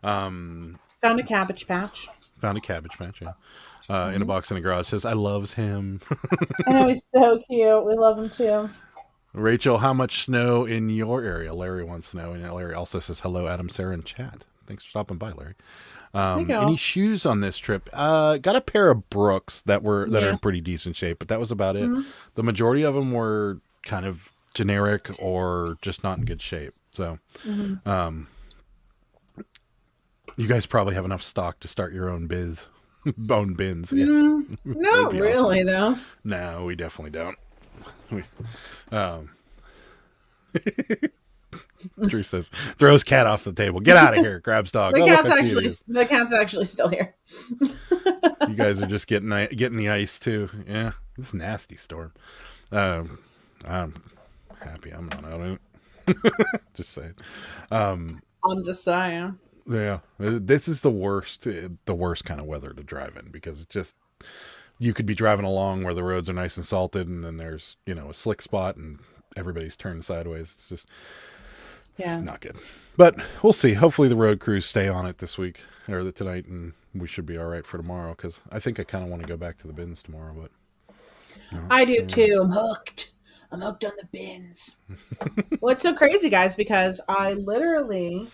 Found a Cabbage Patch. Yeah. In a box in the garage. Says, I loves him. I know, he's so cute. We love him too. Rachel, how much snow in your area? Larry wants snow, and Larry also says hello, Adam, Sarah, and chat. Thanks for stopping by, Larry. Any shoes on this trip? Got a pair of Brooks that are in pretty decent shape, but that was about it. The majority of them were kind of generic or just not in good shape. So, you guys probably have enough stock to start your own bins. Yes. Not really, though. No, we definitely don't. Drew says, throws cat off the table. Get out of here. Grabs dog. The cat's actually still here. You guys are just getting the ice too. Yeah, this nasty storm. I'm happy I'm not out in it. Just saying. I'm just saying. Yeah, this is the worst kind of weather to drive in, because it's just, you could be driving along where the roads are nice and salted, and then there's, a slick spot and everybody's turned sideways. It's just, it's not good. But we'll see. Hopefully the road crews stay on it this week or tonight, and we should be all right for tomorrow, because I think I kind of want to go back to the bins tomorrow. But I do too. I'm hooked on the bins. Well, it's so crazy, guys, because I literally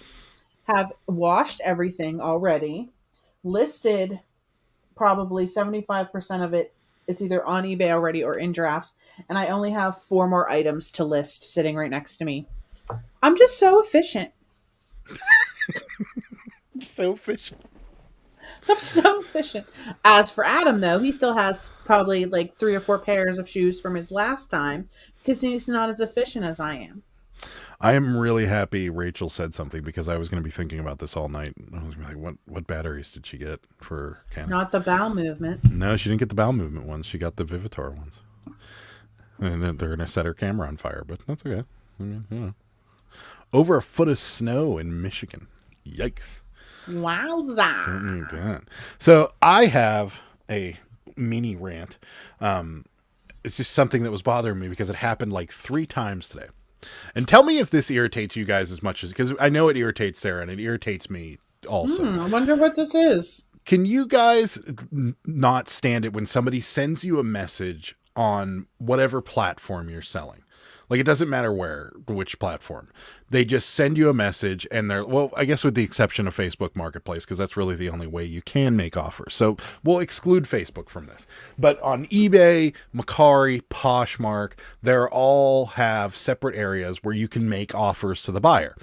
have washed everything already, listed probably 75% of it. It's either on eBay already or in drafts, and I only have 4 more items to list sitting right next to me. I'm just so efficient. So efficient. I'm so efficient. As for Adam, though, he still has probably like 3 or 4 pairs of shoes from his last time, because he's not as efficient as I am. I am really happy Rachel said something, because I was going to be thinking about this all night. I was going to be like, what batteries did she get for Canon? Not the bowel movement. No, she didn't get the bowel movement ones. She got the Vivitar ones. And then they're going to set her camera on fire, but that's okay. I mean, Over a foot of snow in Michigan. Yikes. Wowza. Don't need that. So I have a mini rant. It's just something that was bothering me because it happened like 3 times today. And tell me if this irritates you guys as much as, because I know it irritates Sarah and it irritates me also. I wonder what this is. Can you guys not stand it when somebody sends you a message on whatever platform you're selling? Like, it doesn't matter which platform. They just send you a message and they're, well, I guess with the exception of Facebook Marketplace, because that's really the only way you can make offers. So we'll exclude Facebook from this. But on eBay, Mercari, Poshmark, they all have separate areas where you can make offers to the buyer.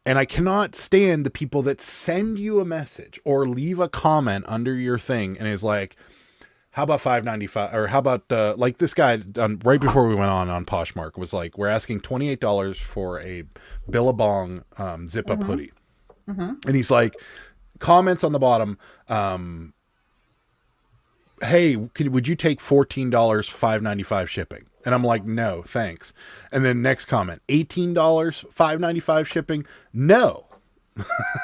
And I cannot stand the people that send you a message or leave a comment under your thing and is like, how about $5.95? Or how about like this guy right before we went on Poshmark was like, we're asking $28 for a Billabong zip up hoodie. And he's like, comments on the bottom, hey, would you take $14, $5.95 shipping? And I'm like, no, thanks. And then next comment, $18, $5.95 shipping? No.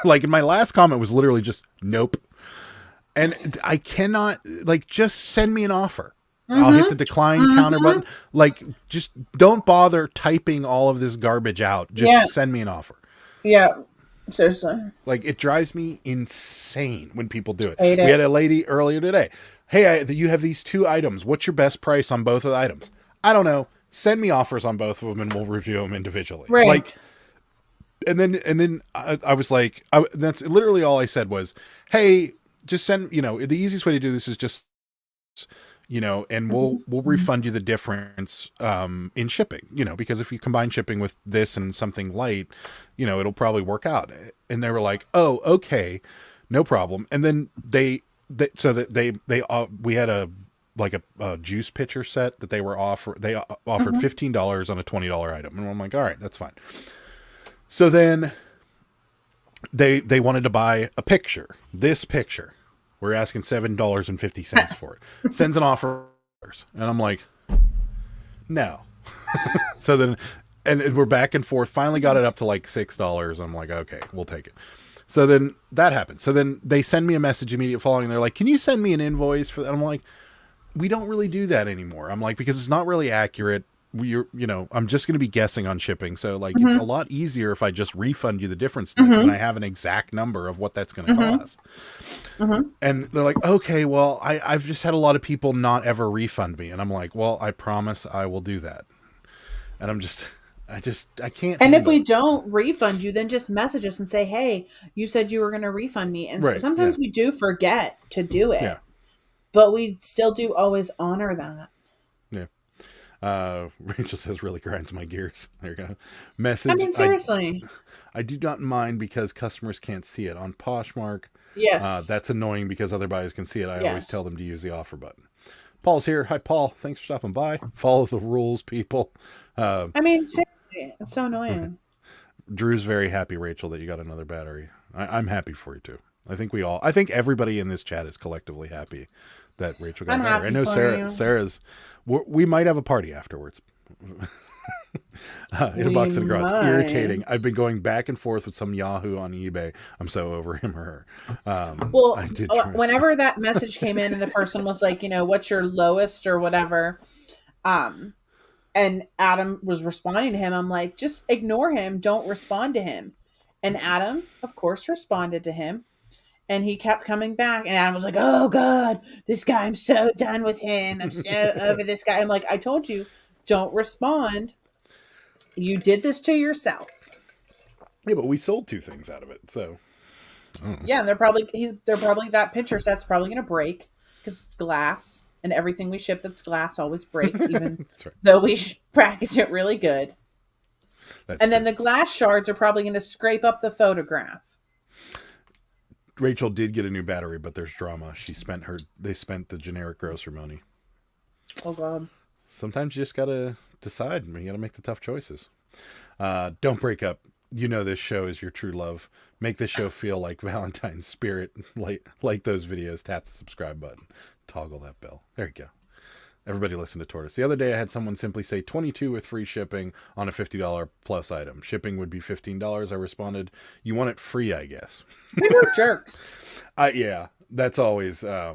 Like, in my last comment was literally just, nope. And I cannot, like, just send me an offer. I'll hit the decline counter button. Like, just don't bother typing all of this garbage out. Just send me an offer. Yeah, seriously. Like, it drives me insane when people do it. Hate it. We had a lady earlier today. Hey, you have these 2 items. What's your best price on both of the items? I don't know. Send me offers on both of them and we'll review them individually. Right. Like, and then I was like, that's literally all I said was, hey, just send, the easiest way to do this is just, and we'll refund you the difference in shipping, because if you combine shipping with this and something light, it'll probably work out. And they were like, oh, okay, no problem. And then we had a juice pitcher set that they offered $15 on a $20 item. And I'm like, all right, that's fine. So then they wanted to buy a picture. This picture, we're asking $7.50 for it. Sends an offer, and I'm like, no. So then, and we're back and forth. Finally got it up to like $6. I'm like, okay, we'll take it. So then that happened. So then they send me a message immediately following. They're like, can you send me an invoice for that? I'm like, we don't really do that anymore. I'm like, because it's not really accurate. I'm just going to be guessing on shipping. So like, it's a lot easier if I just refund you the difference when I have an exact number of what that's going to cost. And they're like, okay, well, I've just had a lot of people not ever refund me. And I'm like, well, I promise I will do that. And I can't. And if we don't refund you, then just message us and say, hey, you said you were going to refund me. And so sometimes we do forget to do it, but we still do always honor that. Yeah. Rachel says really grinds my gears. There you go. Message. I mean, seriously. I do not mind because customers can't see it on Poshmark. Yes. That's annoying because other buyers can see it. I always tell them to use the offer button. Paul's here. Hi, Paul. Thanks for stopping by. Follow the rules, people. I mean, seriously, it's so annoying. Drew's very happy, Rachel, that you got another battery. I'm happy for you too. I think everybody in this chat is collectively happy that Rachel got a battery. I know Sarah's. We might have a party afterwards. In a box in the garage. Might. Irritating. I've been going back and forth with some Yahoo on eBay. I'm so over him or her. Whenever that message came in and the person was like, what's your lowest or whatever, and Adam was responding to him, I'm like, just ignore him. Don't respond to him. And Adam, of course, responded to him. And he kept coming back. And Adam was like, oh, God, this guy, I'm so done with him. I'm so over this guy. I'm like, I told you, don't respond. You did this to yourself. Yeah, but we sold 2 things out of it. So, yeah, and they're probably that picture set's probably going to break because it's glass. And everything we ship that's glass always breaks, even though we package it really good. Then the glass shards are probably going to scrape up the photograph. Rachel did get a new battery, but there's drama. They spent the generic grocer money. Oh God. Sometimes you just gotta decide. You gotta make the tough choices. Don't break up. This show is your true love. Make this show feel like Valentine's spirit. Like those videos. Tap the subscribe button. Toggle that bell. There you go. Everybody listen to Tortoise. The other day I had someone simply say 22 with free shipping on a $50 plus item. Shipping would be $15. I responded, you want it free, I guess. We were jerks. Yeah, that's always, I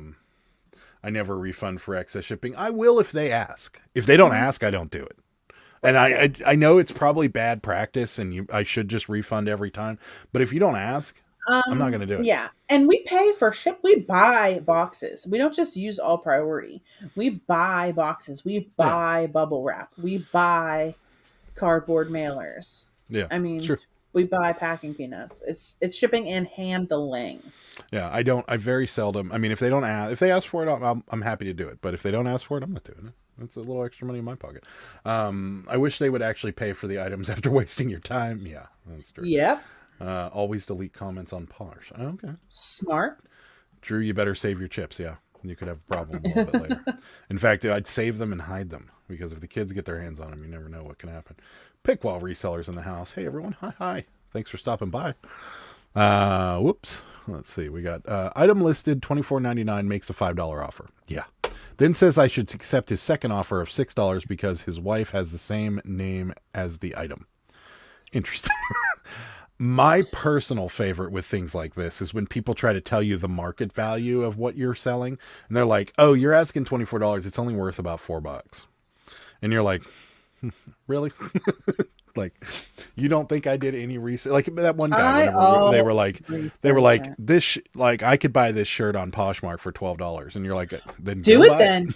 never refund for excess shipping. I will if they ask. If they don't ask, I don't do it. And I know it's probably bad practice and I should just refund every time. But if you don't ask, I'm not going to do it. Yeah. And we pay for we buy boxes. We don't just use all priority. We buy boxes. We buy bubble wrap. We buy cardboard mailers. Yeah. I mean, sure. We buy packing peanuts. It's shipping and handling. Yeah. I very seldom, I mean, if they don't ask, if they ask for it, I'm happy to do it. But if they don't ask for it, I'm not doing it. It's a little extra money in my pocket. I wish they would actually pay for the items after wasting your time. Yeah, that's true. Yep. Always delete comments on Posh. Okay. Smart. Drew, you better save your chips. Yeah. You could have a problem a little bit later. In fact, I'd save them and hide them because if the kids get their hands on them, you never know what can happen. Pickwall resellers in the house. Hey, everyone. Hi. Thanks for stopping by. Whoops. Let's see. We got item listed $24.99 makes a $5 offer. Yeah. Then says I should accept his second offer of $6 because his wife has the same name as the item. Interesting. My personal favorite with things like this is when people try to tell you the market value of what you're selling. And they're like, oh, you're asking $24. It's only worth about $4. And you're like, really? Like, you don't think I did any research? Like that one guy, whenever they were like, this, like I could buy this shirt on Poshmark for $12. And you're like, then do it then.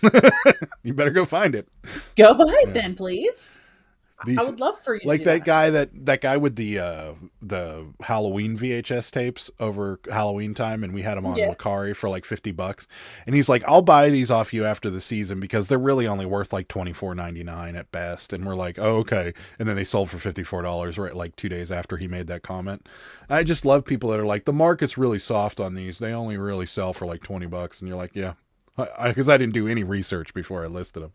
You better go find it. Go buy it then, please. I would love for you like to do that guy with the Halloween VHS tapes over Halloween time, and we had them on Macari for like $50, and he's like, I'll buy these off you after the season because they're really only worth like $24.99 at best. And we're like, oh, okay. And then they sold for $54 right like 2 days after he made that comment. I just love people that are like, the market's really soft on these, they only really sell for like $20. And you're like, yeah, because I didn't do any research before I listed them.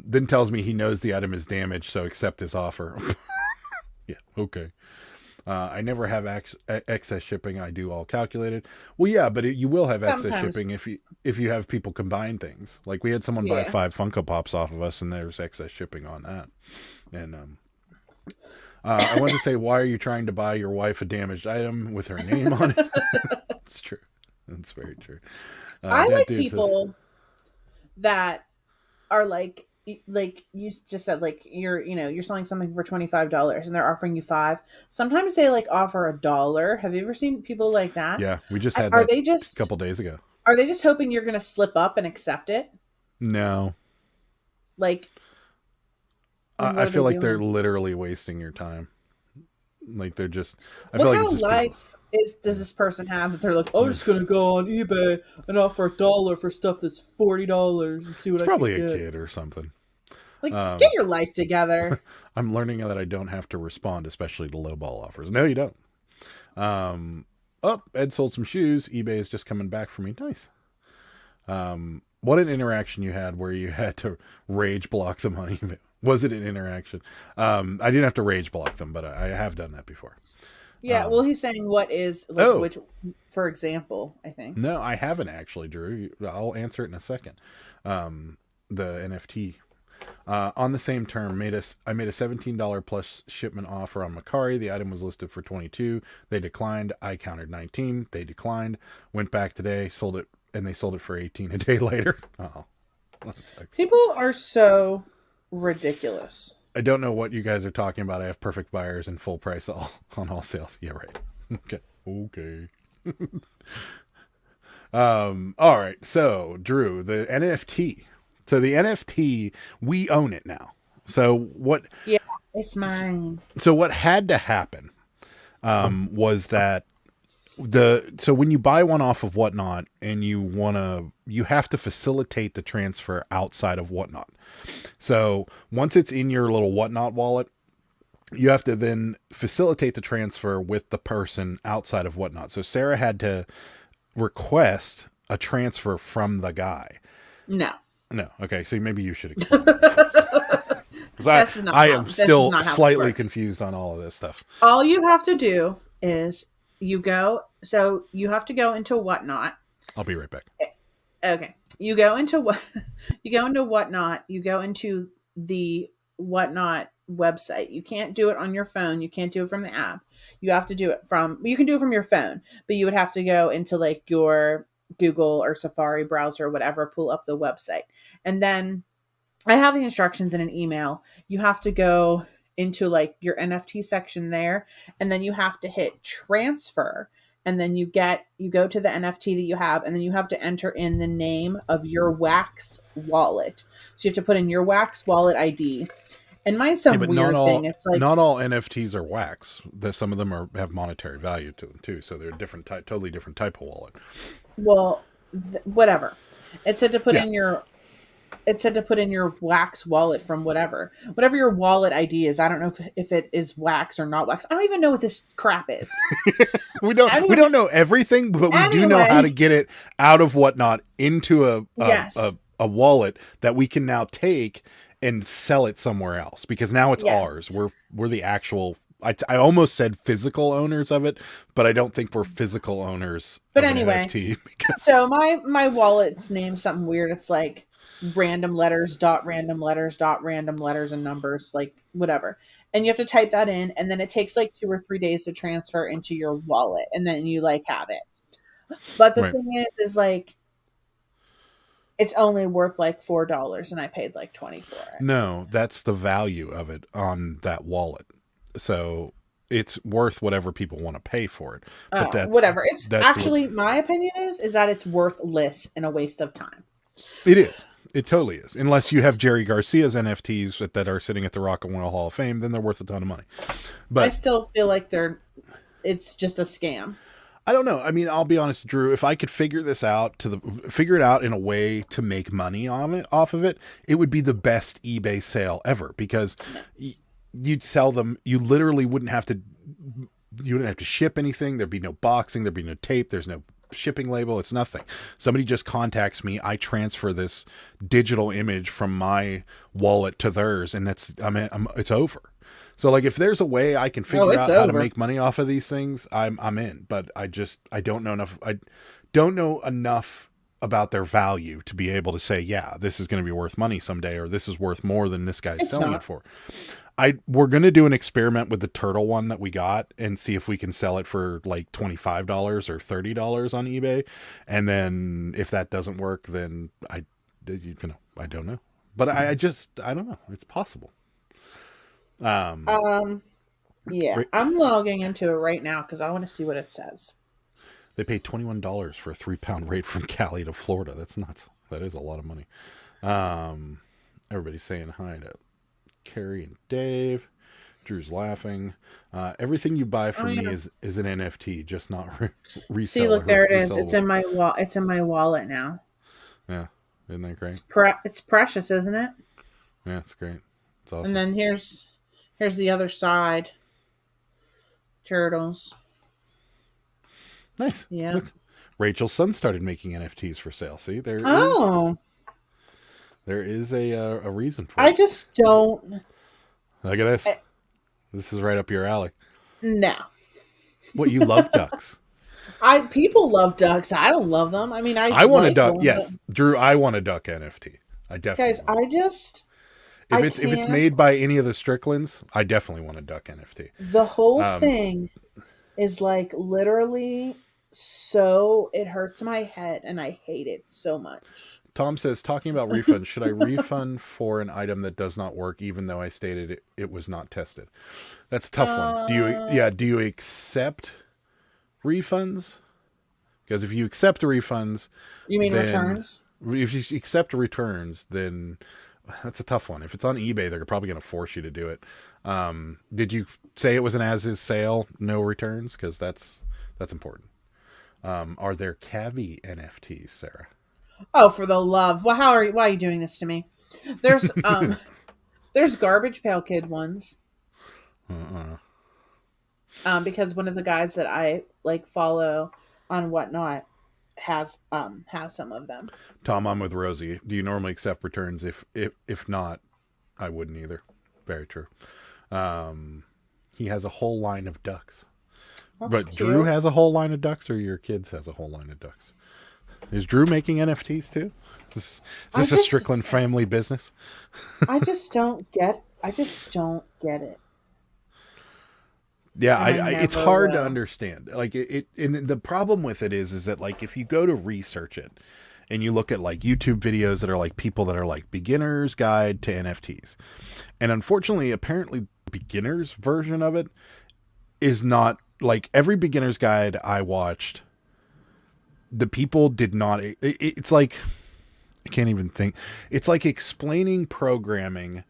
Then tells me he knows the item is damaged, so accept his offer. Yeah, okay. I never have excess shipping. I do all calculated. Well, yeah, but you will have excess shipping if you have people combine things. Like we had someone buy 5 Funko Pops off of us, and there's excess shipping on that. And I wanted to say, why are you trying to buy your wife a damaged item with her name on it? It's true. That's very true. I like people that are like you just said, like you're selling something for $25 and they're offering you $5. Sometimes they like offer $1. Have you ever seen people like that? Yeah, we just had that a couple days ago. Are they just hoping you're going to slip up and accept it? No. Like, I feel like they're literally wasting your time. Like they're just. What kind of life does this person have that they're like, I'm just gonna go on eBay and offer $1 for stuff that's $40 and see what I can get? Probably a kid or something. Like, get your life together. I'm learning that I don't have to respond, especially to lowball offers. No, you don't. Ed sold some shoes. eBay is just coming back for me. Nice. What an interaction you had where you had to rage block them on eBay. Was it an interaction? I didn't have to rage block them, but I have done that before. Yeah, well, he's saying what is, like, which, for example, I think. No, I haven't actually, Drew. I'll answer it in a second. The NFT. On the same term, I made a $17 plus shipment offer on Macari. The item was listed for $22. They declined. I countered 19. They declined. Went back today, sold it, and they sold it for 18 a day later. Oh, people are so ridiculous. I don't know what you guys are talking about. I have perfect buyers and full price on all sales. Yeah, right. Okay. All right. So, Drew, the NFT. So the NFT, we own it now. So what? Yeah, it's mine. So what had to happen was that so when you buy one off of Whatnot and you have to facilitate the transfer outside of Whatnot. So once it's in your little Whatnot wallet, you have to then facilitate the transfer with the person outside of Whatnot. So Sarah had to request a transfer from the guy. No. Okay. So maybe you should explain. I am still slightly confused on all of this stuff. All you have to do is you have to go into Whatnot. I'll be right back. Okay. You go into what you go into Whatnot. You go into the Whatnot website. You can't do it on your phone. You can't do it from the app. You have to do it from. You can do it from your phone, but you would have to go into like your Google or Safari browser or whatever, pull up the website, and then I have the instructions in an email. You have to go into like your NFT section there, and then you have to hit transfer. And then you go to the NFT that you have, and then you have to enter in the name of your Wax wallet. So you have to put in your Wax wallet ID. And mine's some weird thing. It's like not all NFTs are wax. Some of them have monetary value to them too. So they're a different type, totally different type of wallet. Well, whatever. It said to put in your Wax wallet from whatever your wallet ID is. I don't know if it is wax or not wax. I don't even know what this crap is. we don't know everything, but we do know how to get it out of Whatnot into a wallet that we can now take and sell it somewhere else, because now it's ours. We're the actual. I almost said physical owners of it, but I don't think we're physical owners. But anyway, so my wallet's named something weird. It's like random letters and numbers, like whatever. And you have to type that in, and then it takes like 2 or 3 days to transfer into your wallet, and then you like have it. But the thing is like it's only worth like $4, and I paid like $20 for it. No, that's the value of it on that wallet. So it's worth whatever people want to pay for it. But that's whatever. It's actually my opinion is that it's worthless and a waste of time. It is. It totally is. Unless you have Jerry Garcia's NFTs that are sitting at the Rock and Roll Hall of Fame, then they're worth a ton of money. But I still feel like it's just a scam. I don't know. I mean, I'll be honest, Drew, if I could figure it out in a way to make money off of it, it would be the best eBay sale ever, because you'd sell them. You literally wouldn't have to ship anything. There'd be no boxing. There'd be no tape. There's no shipping label. It's nothing. Somebody just contacts me. I transfer this digital image from my wallet to theirs, and it's over. So like, if there's a way I can figure out how to make money off of these things, I'm in. But I don't know enough. I don't know enough about their value to be able to say, yeah, this is going to be worth money someday, or this is worth more than this guy's selling it for. We're going to do an experiment with the turtle one that we got and see if we can sell it for like $25 or $30 on eBay. And then if that doesn't work, then I don't know. But I don't know. It's possible. Yeah, I'm logging into it right now because I want to see what it says. They paid $21 for a 3-pound rate from Cali to Florida. That's nuts. That is a lot of money. Everybody's saying hi to Carrie and Dave. Drew's laughing. Everything you buy from me is an NFT, just not reseller. See, look, there it is. It's in my It's in my wallet now. Yeah, isn't that great? It's precious, isn't it? Yeah, it's great. It's awesome. And then here's the other side. Turtles. Nice. Yeah. Look, Rachel's son started making NFTs for sale. See, there is a reason for it. I just don't. Look at this. This is right up your alley. No. What, you love ducks? People love ducks. I don't love them. I mean, I want a duck. Yes, Drew, I want a duck NFT. I definitely. Guys, if it's made by any of the Stricklands, I definitely want a duck NFT. The whole thing is like literally so it hurts my head, and I hate it so much. Tom says, talking about refunds, should I refund for an item that does not work, even though I stated it was not tested? That's a tough one. Do you accept refunds? Because if you accept refunds, you mean returns? If you accept returns, then that's a tough one. If it's on eBay, they're probably going to force you to do it. Did you say it was an as-is sale, no returns? Because that's important. Are there Cavi NFTs, Sarah? Oh, for the love! Well, why are you doing this to me? There's there's Garbage Pail Kid ones. Because one of the guys that I follow on Whatnot has some of them. Tom, I'm with Rosie. Do you normally accept returns? If not, I wouldn't either. Very true. He has a whole line of ducks. That's cute. Drew has a whole line of ducks, or your kids has a whole line of ducks? Is Drew making NFTs too? Is this a Strickland family business? I just don't get it. Yeah, it's hard to understand. Like and the problem with it is that like if you go to research it and you look at like YouTube videos that are like people that are like beginner's guide to NFTs, and unfortunately, apparently, the beginner's version of it is not like every beginner's guide I watched. The people did not. It's like I can't even think. It's like explaining programming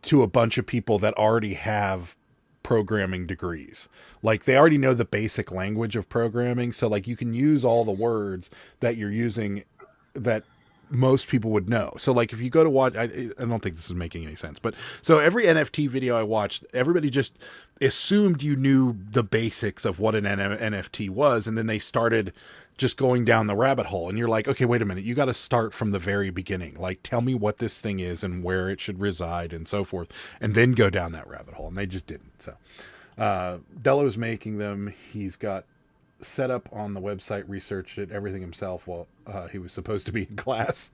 to a bunch of people that already have programming degrees. Like they already know the basic language of programming, so like you can use all the words that you're using that most people would know. So like if you go to watch, I don't think this is making any sense, but so every NFT video I watched, everybody just assumed you knew the basics of what an NFT was, and then they started just going down the rabbit hole, and you're like, okay, wait a minute, you got to start from the very beginning. Like tell me what this thing is and where it should reside and so forth, and then go down that rabbit hole, and they just didn't. So Delo's making them. He's got set up on the website, researched it, everything himself while he was supposed to be in class.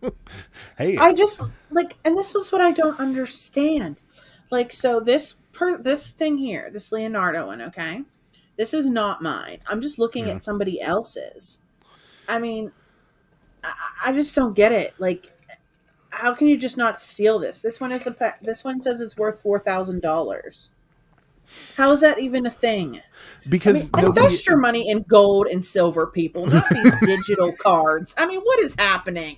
Hey, I just like, and this was what I don't understand. Like, so this thing here, this Leonardo one, okay, this is not mine. I'm just looking at somebody else's. I mean, I just don't get it. Like, how can you just not steal this? This one says it's worth $4,000. How is that even a thing? Because invest your money in gold and silver, people, not these digital cards. I mean, what is happening?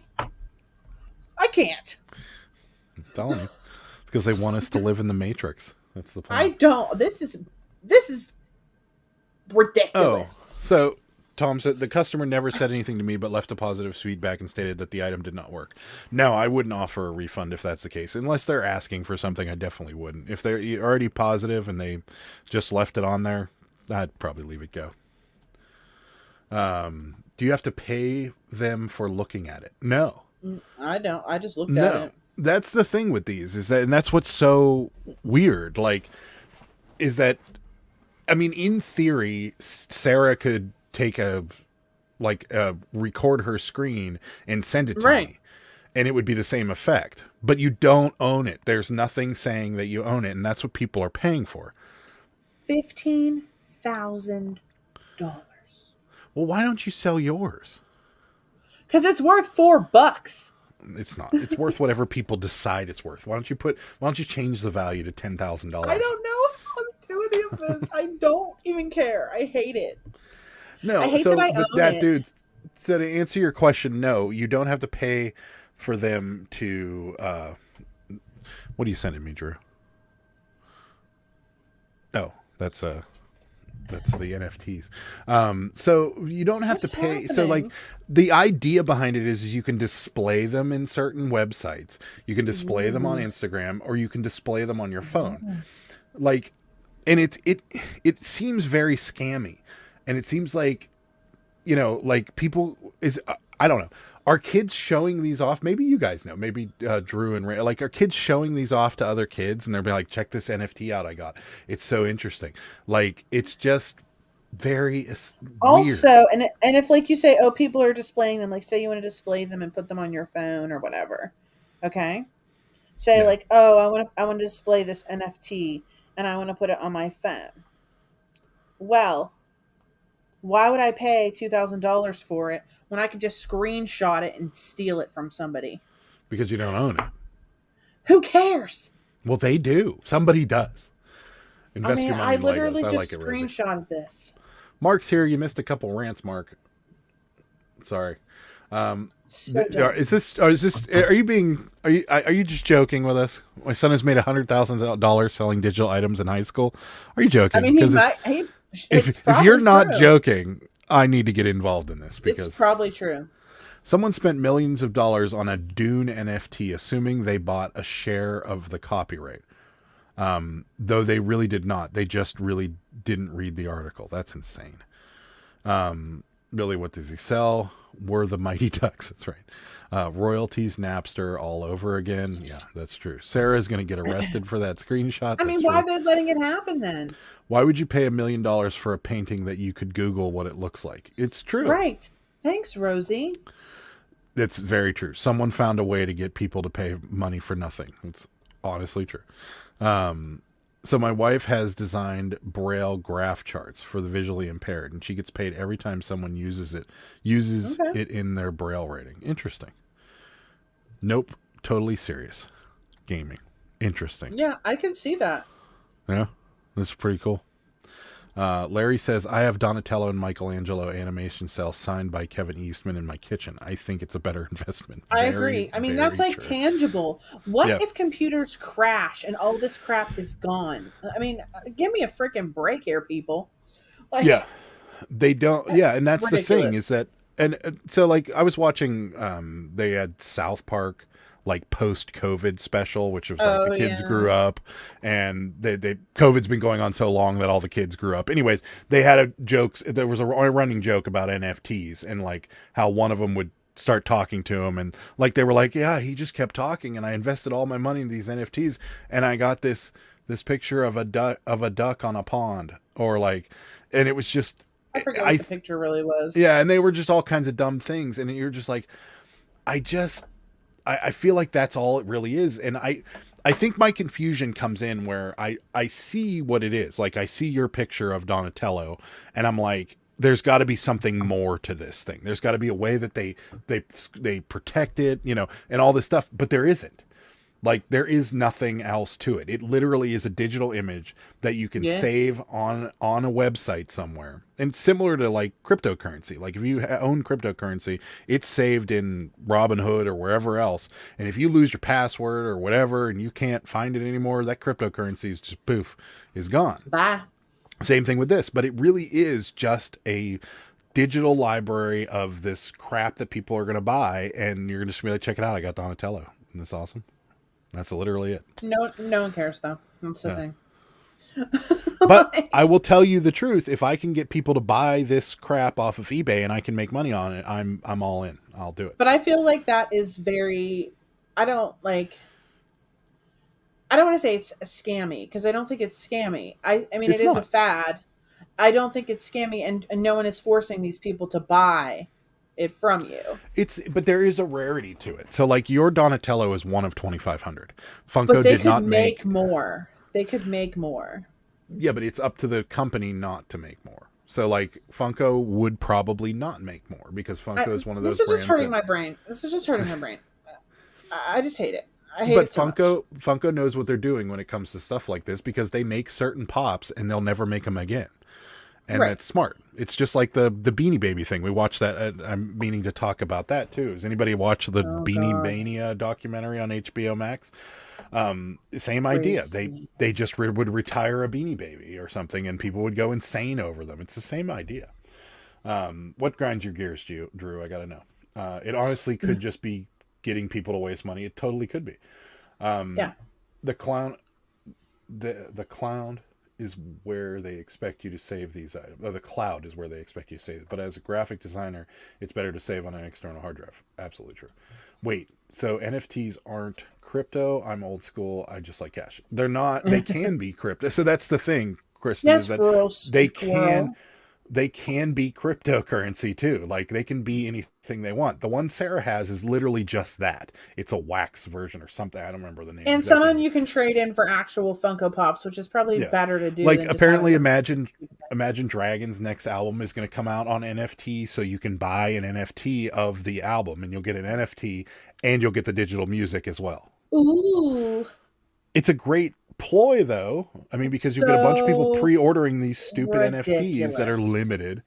I can't. I'm telling you, it's because they want us to live in the Matrix. That's the point. I don't. This is ridiculous. Oh, so Tom said the customer never said anything to me, but left a positive feedback and stated that the item did not work. No, I wouldn't offer a refund if that's the case, unless they're asking for something. I definitely wouldn't. If they're already positive and they just left it on there, I'd probably leave it go. Do you have to pay them for looking at it? No, I don't. I just looked at it. That's the thing with these is that, and that's what's so weird. Like, is that, I mean, in theory, Sarah could take record her screen and send it to me, and it would be the same effect. But you don't own it. There's nothing saying that you own it, and that's what people are paying for. $15,000. Well, why don't you sell yours? Because it's worth $4. It's not. It's worth whatever people decide it's worth. Why don't you change the value to $10,000? I don't know the utility of this. I don't even care. I hate it. No, I hate that I own it. Dude. So to answer your question, no, you don't have to pay for them to. What are you sending me, Drew? Oh, that's the NFTs. So you don't have to pay. Happening? So like the idea behind it is you can display them in certain websites. You can display them on Instagram, or you can display them on your phone. Like, and it seems very scammy, and it seems like, like people I don't know. Are kids showing these off? Maybe you guys know. Maybe Drew and Ray. Like, are kids showing these off to other kids? And they'll be like, check this NFT out I got. It's so interesting. Like, it's just very weird. Also, and if, like you say, people are displaying them. Like, say you want to display them and put them on your phone or whatever. Okay? Say, like, I want to display this NFT and I want to put it on my phone. Well, why would I pay $2,000 for it when I could just screenshot it and steal it from somebody? Because you don't own it. Who cares? Well, they do. Somebody does. Invest your money I in literally Legos. just screenshotted this. Mark's here. You missed a couple rants, Mark. Sorry. Are you just joking with us? My son has made $100,000 selling digital items in high school. Are you joking? I mean, if you're not joking, I need to get involved in this because it's probably true. Someone spent millions of dollars on a Dune NFT, assuming they bought a share of the copyright. Though they really did not. They just really didn't read the article. That's insane. Really, what does he sell? Were the Mighty Ducks. That's right. Royalties, Napster, all over again. Yeah, that's true. Sarah's going to get arrested for that screenshot. Why are they letting it happen then? Why would you pay $1 million for a painting that you could Google what it looks like? It's true. Right. Thanks, Rosie. It's very true. Someone found a way to get people to pay money for nothing. It's honestly true. So my wife has designed Braille graph charts for the visually impaired, and she gets paid every time someone uses Okay. it in their Braille rating. Interesting. Nope. Totally serious. Gaming. Interesting. Yeah, I can see that. Yeah. That's pretty cool. Larry says, I have Donatello and Michelangelo animation cells signed by Kevin Eastman in my kitchen. I think it's a better investment. I agree. I mean, that's like true. tangible. What Yeah. if computers crash and all this crap is gone? I mean, give me a freaking break here, people. Like, Yeah. They don't. Yeah. And that's ridiculous. the thing is that, and so like I was watching, they had South Park, like post-COVID special, which was like the kids grew up, and they COVID's been going on so long that all the kids grew up. Anyways, they had there was a running joke about NFTs and like how one of them would start talking to him, and like they were like, yeah, he just kept talking, and I invested all my money in these NFTs, and I got this picture of a duck on a pond, or like, and it was just I forget what the picture really was. yeah, and they were just all kinds of dumb things, and you're just like, I feel like that's all it really is. And I think my confusion comes in where I see what it is. Like I see your picture of Donatello and I'm like, there's got to be something more to this thing. There's got to be a way that they protect it, you know, and all this stuff, but there isn't. Like there is nothing else to it. It literally is a digital image that you can save on a website somewhere. And similar to like cryptocurrency. Like if you own cryptocurrency, it's saved in Robinhood or wherever else. And if you lose your password or whatever and you can't find it anymore, that cryptocurrency is just poof, is gone. Bye. Same thing with this, but it really is just a digital library of this crap that people are going to buy, and you're just going to be like, check it out, I got Donatello. Isn't this awesome? That's literally it. No one cares though. That's the thing. But I will tell you the truth. If I can get people to buy this crap off of eBay and I can make money on it, I'm all in. I'll do it. But I feel like that is very. I don't want to say it's scammy because I don't think it's scammy. I mean, it is a fad. I don't think it's scammy, and no one is forcing these people to buy it from you. But there is a rarity to it. So like your Donatello is one of 2,500. Funko but they did not make more. They could make more. Yeah, but it's up to the company not to make more. So like Funko would probably not make more because Funko is one of those brands. This is just hurting my brain. This is just hurting my brain. I just hate it. I hate it so much. Funko knows what they're doing when it comes to stuff like this because they make certain pops and they'll never make them again. And that's smart. It's just like the Beanie Baby thing. We watched that. I'm meaning to talk about that too. Has anybody watched the Beanie Mania documentary on HBO Max? Same idea. They just would retire a Beanie Baby or something, and people would go insane over them. It's the same idea. What grinds your gears, Drew? I gotta know. It honestly could just be getting people to waste money. It totally could be. The clown is where they expect you to save these items. The cloud is where they expect you to save it. But as a graphic designer, it's better to save on an external hard drive. Absolutely true. Wait, so NFTs aren't crypto? I'm old school. I just like cash. They're not. They can be crypto. So that's the thing, Kristen, is that they can be cryptocurrency too. Like they can be anything they want. The one Sarah has is literally just that. It's a wax version or something. I don't remember the name. And exactly. Some you can trade in for actual Funko Pops, which is probably better to do. Like apparently Imagine Dragons' next album is going to come out on NFT, so you can buy an NFT of the album and you'll get an NFT and you'll get the digital music as well. Ooh. It's a great ploy though. I mean, because you get a bunch of people pre-ordering these stupid NFTs that are limited,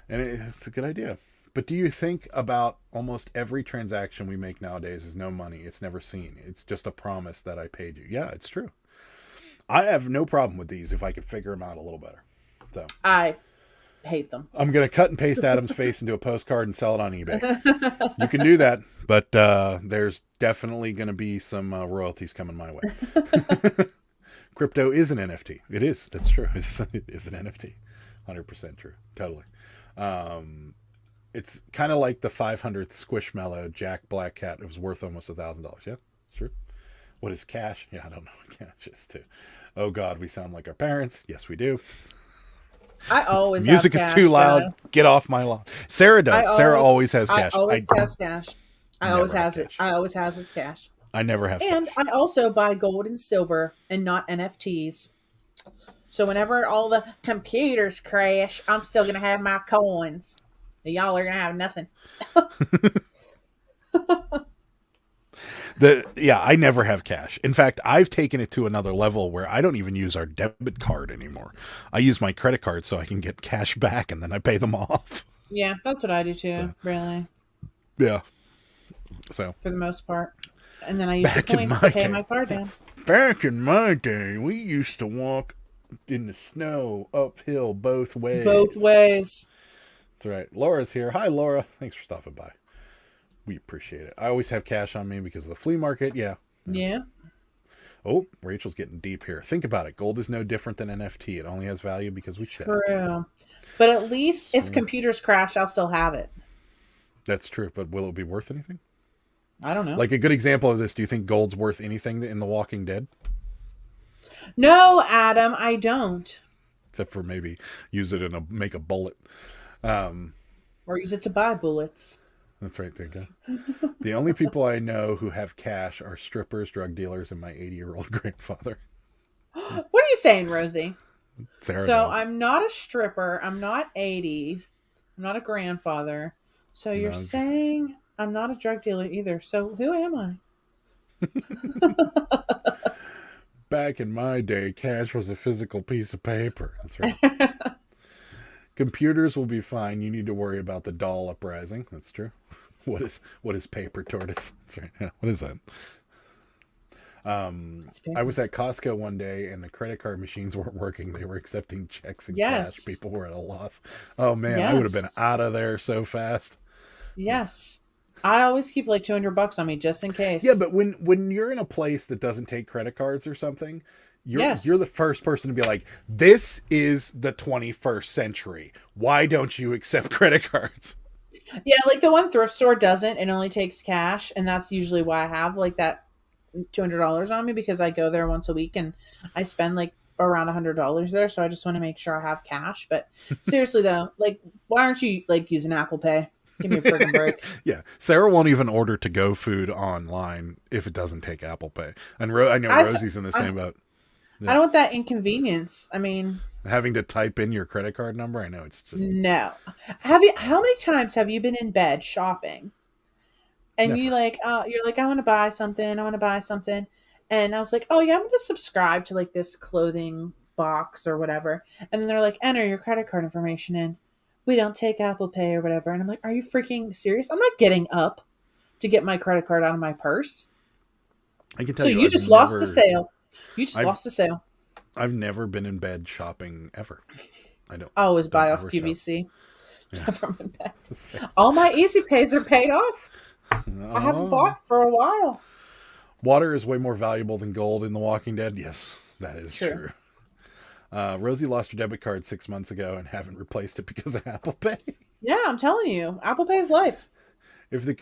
and it's a good idea. But do you think about almost every transaction we make nowadays is no money? It's never seen. It's just a promise that I paid you. Yeah, it's true. I have no problem with these if I could figure them out a little better. So I hate them. I'm going to cut and paste Adam's face into a postcard and sell it on eBay. You can do that, but there's definitely going to be some royalties coming my way. Crypto is an NFT. It is. That's true. It is an NFT. 100% true. Totally. It's kind of like the 500th Squishmallow Jack Black Cat. It was worth almost $1,000. Yeah, it's true. What is cash? Yeah, I don't know what cash is too. Oh God, we sound like our parents. Yes, we do. I always Music have is cash, too loud. guys. Get off my lawn. Sarah does. Sarah always has I cash. always has cash. I always never have has it. cash. I always has his cash. I never have And cash. I also buy gold and silver and not NFTs. So whenever all the computers crash, I'm still gonna have my coins. Y'all are gonna have nothing. I never have cash. In fact, I've taken it to another level where I don't even use our debit card anymore. I use my credit card so I can get cash back and then I pay them off. Yeah, that's what I do too, So, really. yeah. So For the most part. And then I use the back in points my to pay day, my card down. back in my day, we used to walk in the snow uphill both ways. Both ways. That's right. Laura's here. Hi, Laura. Thanks for stopping by. We appreciate it. I always have cash on me because of the flea market. Yeah. Yeah. Oh, Rachel's getting deep here. Think about it. Gold is no different than NFT. It only has value because we said it. True. But at least if computers crash, I'll still have it. That's true. But will it be worth anything? I don't know. Like a good example of this, do you think gold's worth anything in The Walking Dead? No, Adam, I don't. Except for maybe use it make a bullet. Or use it to buy bullets. That's right, there you go. The only people I know who have cash are strippers, drug dealers, and my 80-year-old grandfather. What are you saying, Rosie? Sarah So knows. I'm not a stripper. I'm not 80s. I'm not a grandfather. So you're saying I'm not a drug dealer either. So who am I? Back in my day, cash was a physical piece of paper. That's right. Computers will be fine. You need to worry about the doll uprising. That's true. What is paper tortoise? That's right. Yeah. What is that? I was at Costco one day and the credit card machines weren't working. They were accepting checks and cash. People were at a loss. Oh man, I would have been out of there so fast. Yes. I always keep like $200 on me just in case. Yeah, but when you're in a place that doesn't take credit cards or something, you're the first person to be like, this is the 21st century. Why don't you accept credit cards? Yeah, like the one thrift store doesn't. It only takes cash. And that's usually why I have like that $200 on me, because I go there once a week and I spend like around $100 there. So I just want to make sure I have cash. But seriously though, like, why aren't you like using Apple Pay? Give me a freaking break. Yeah. Sarah won't even order to-go food online if it doesn't take Apple Pay. And I know Rosie's in the same boat. Yeah. I don't want that inconvenience. I mean, having to type in your credit card number. I know it's just no. How many times have you been in bed shopping, and Never. you're like, I want to buy something. And I was like, oh yeah, I'm going to subscribe to like this clothing box or whatever. And then they're like, enter your credit card information in. We don't take Apple Pay or whatever. And I'm like, are you freaking serious? I'm not getting up to get my credit card out of my purse. I can tell you. So you just lost the sale. You just lost the sale. I've never been in bed shopping ever. I always buy off QVC. Yeah. Never been in bed. All my Easy Pays are paid off. I haven't bought for a while. Water is way more valuable than gold in The Walking Dead. Yes, that is true. Rosie lost her debit card 6 months ago and haven't replaced it because of Apple Pay. Yeah, I'm telling you, Apple Pay is life. If the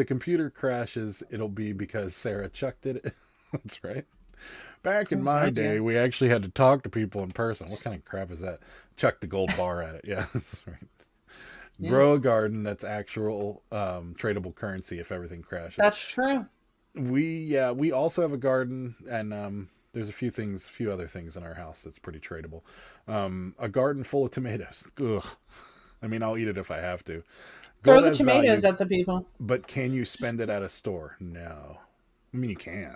computer crashes, it'll be because Sarah chucked it. That's right. Back in my day, we actually had to talk to people in person. What kind of crap is that? Chuck the gold bar at it. Yeah, that's right. Yeah. Grow a garden. That's actual tradable currency if everything crashes. That's true. We also have a garden, and there's a few other things in our house that's pretty tradable. A garden full of tomatoes. Ugh. I mean, I'll eat it if I have to. Throw the tomatoes at the people. But can you spend it at a store? No. I mean, you can.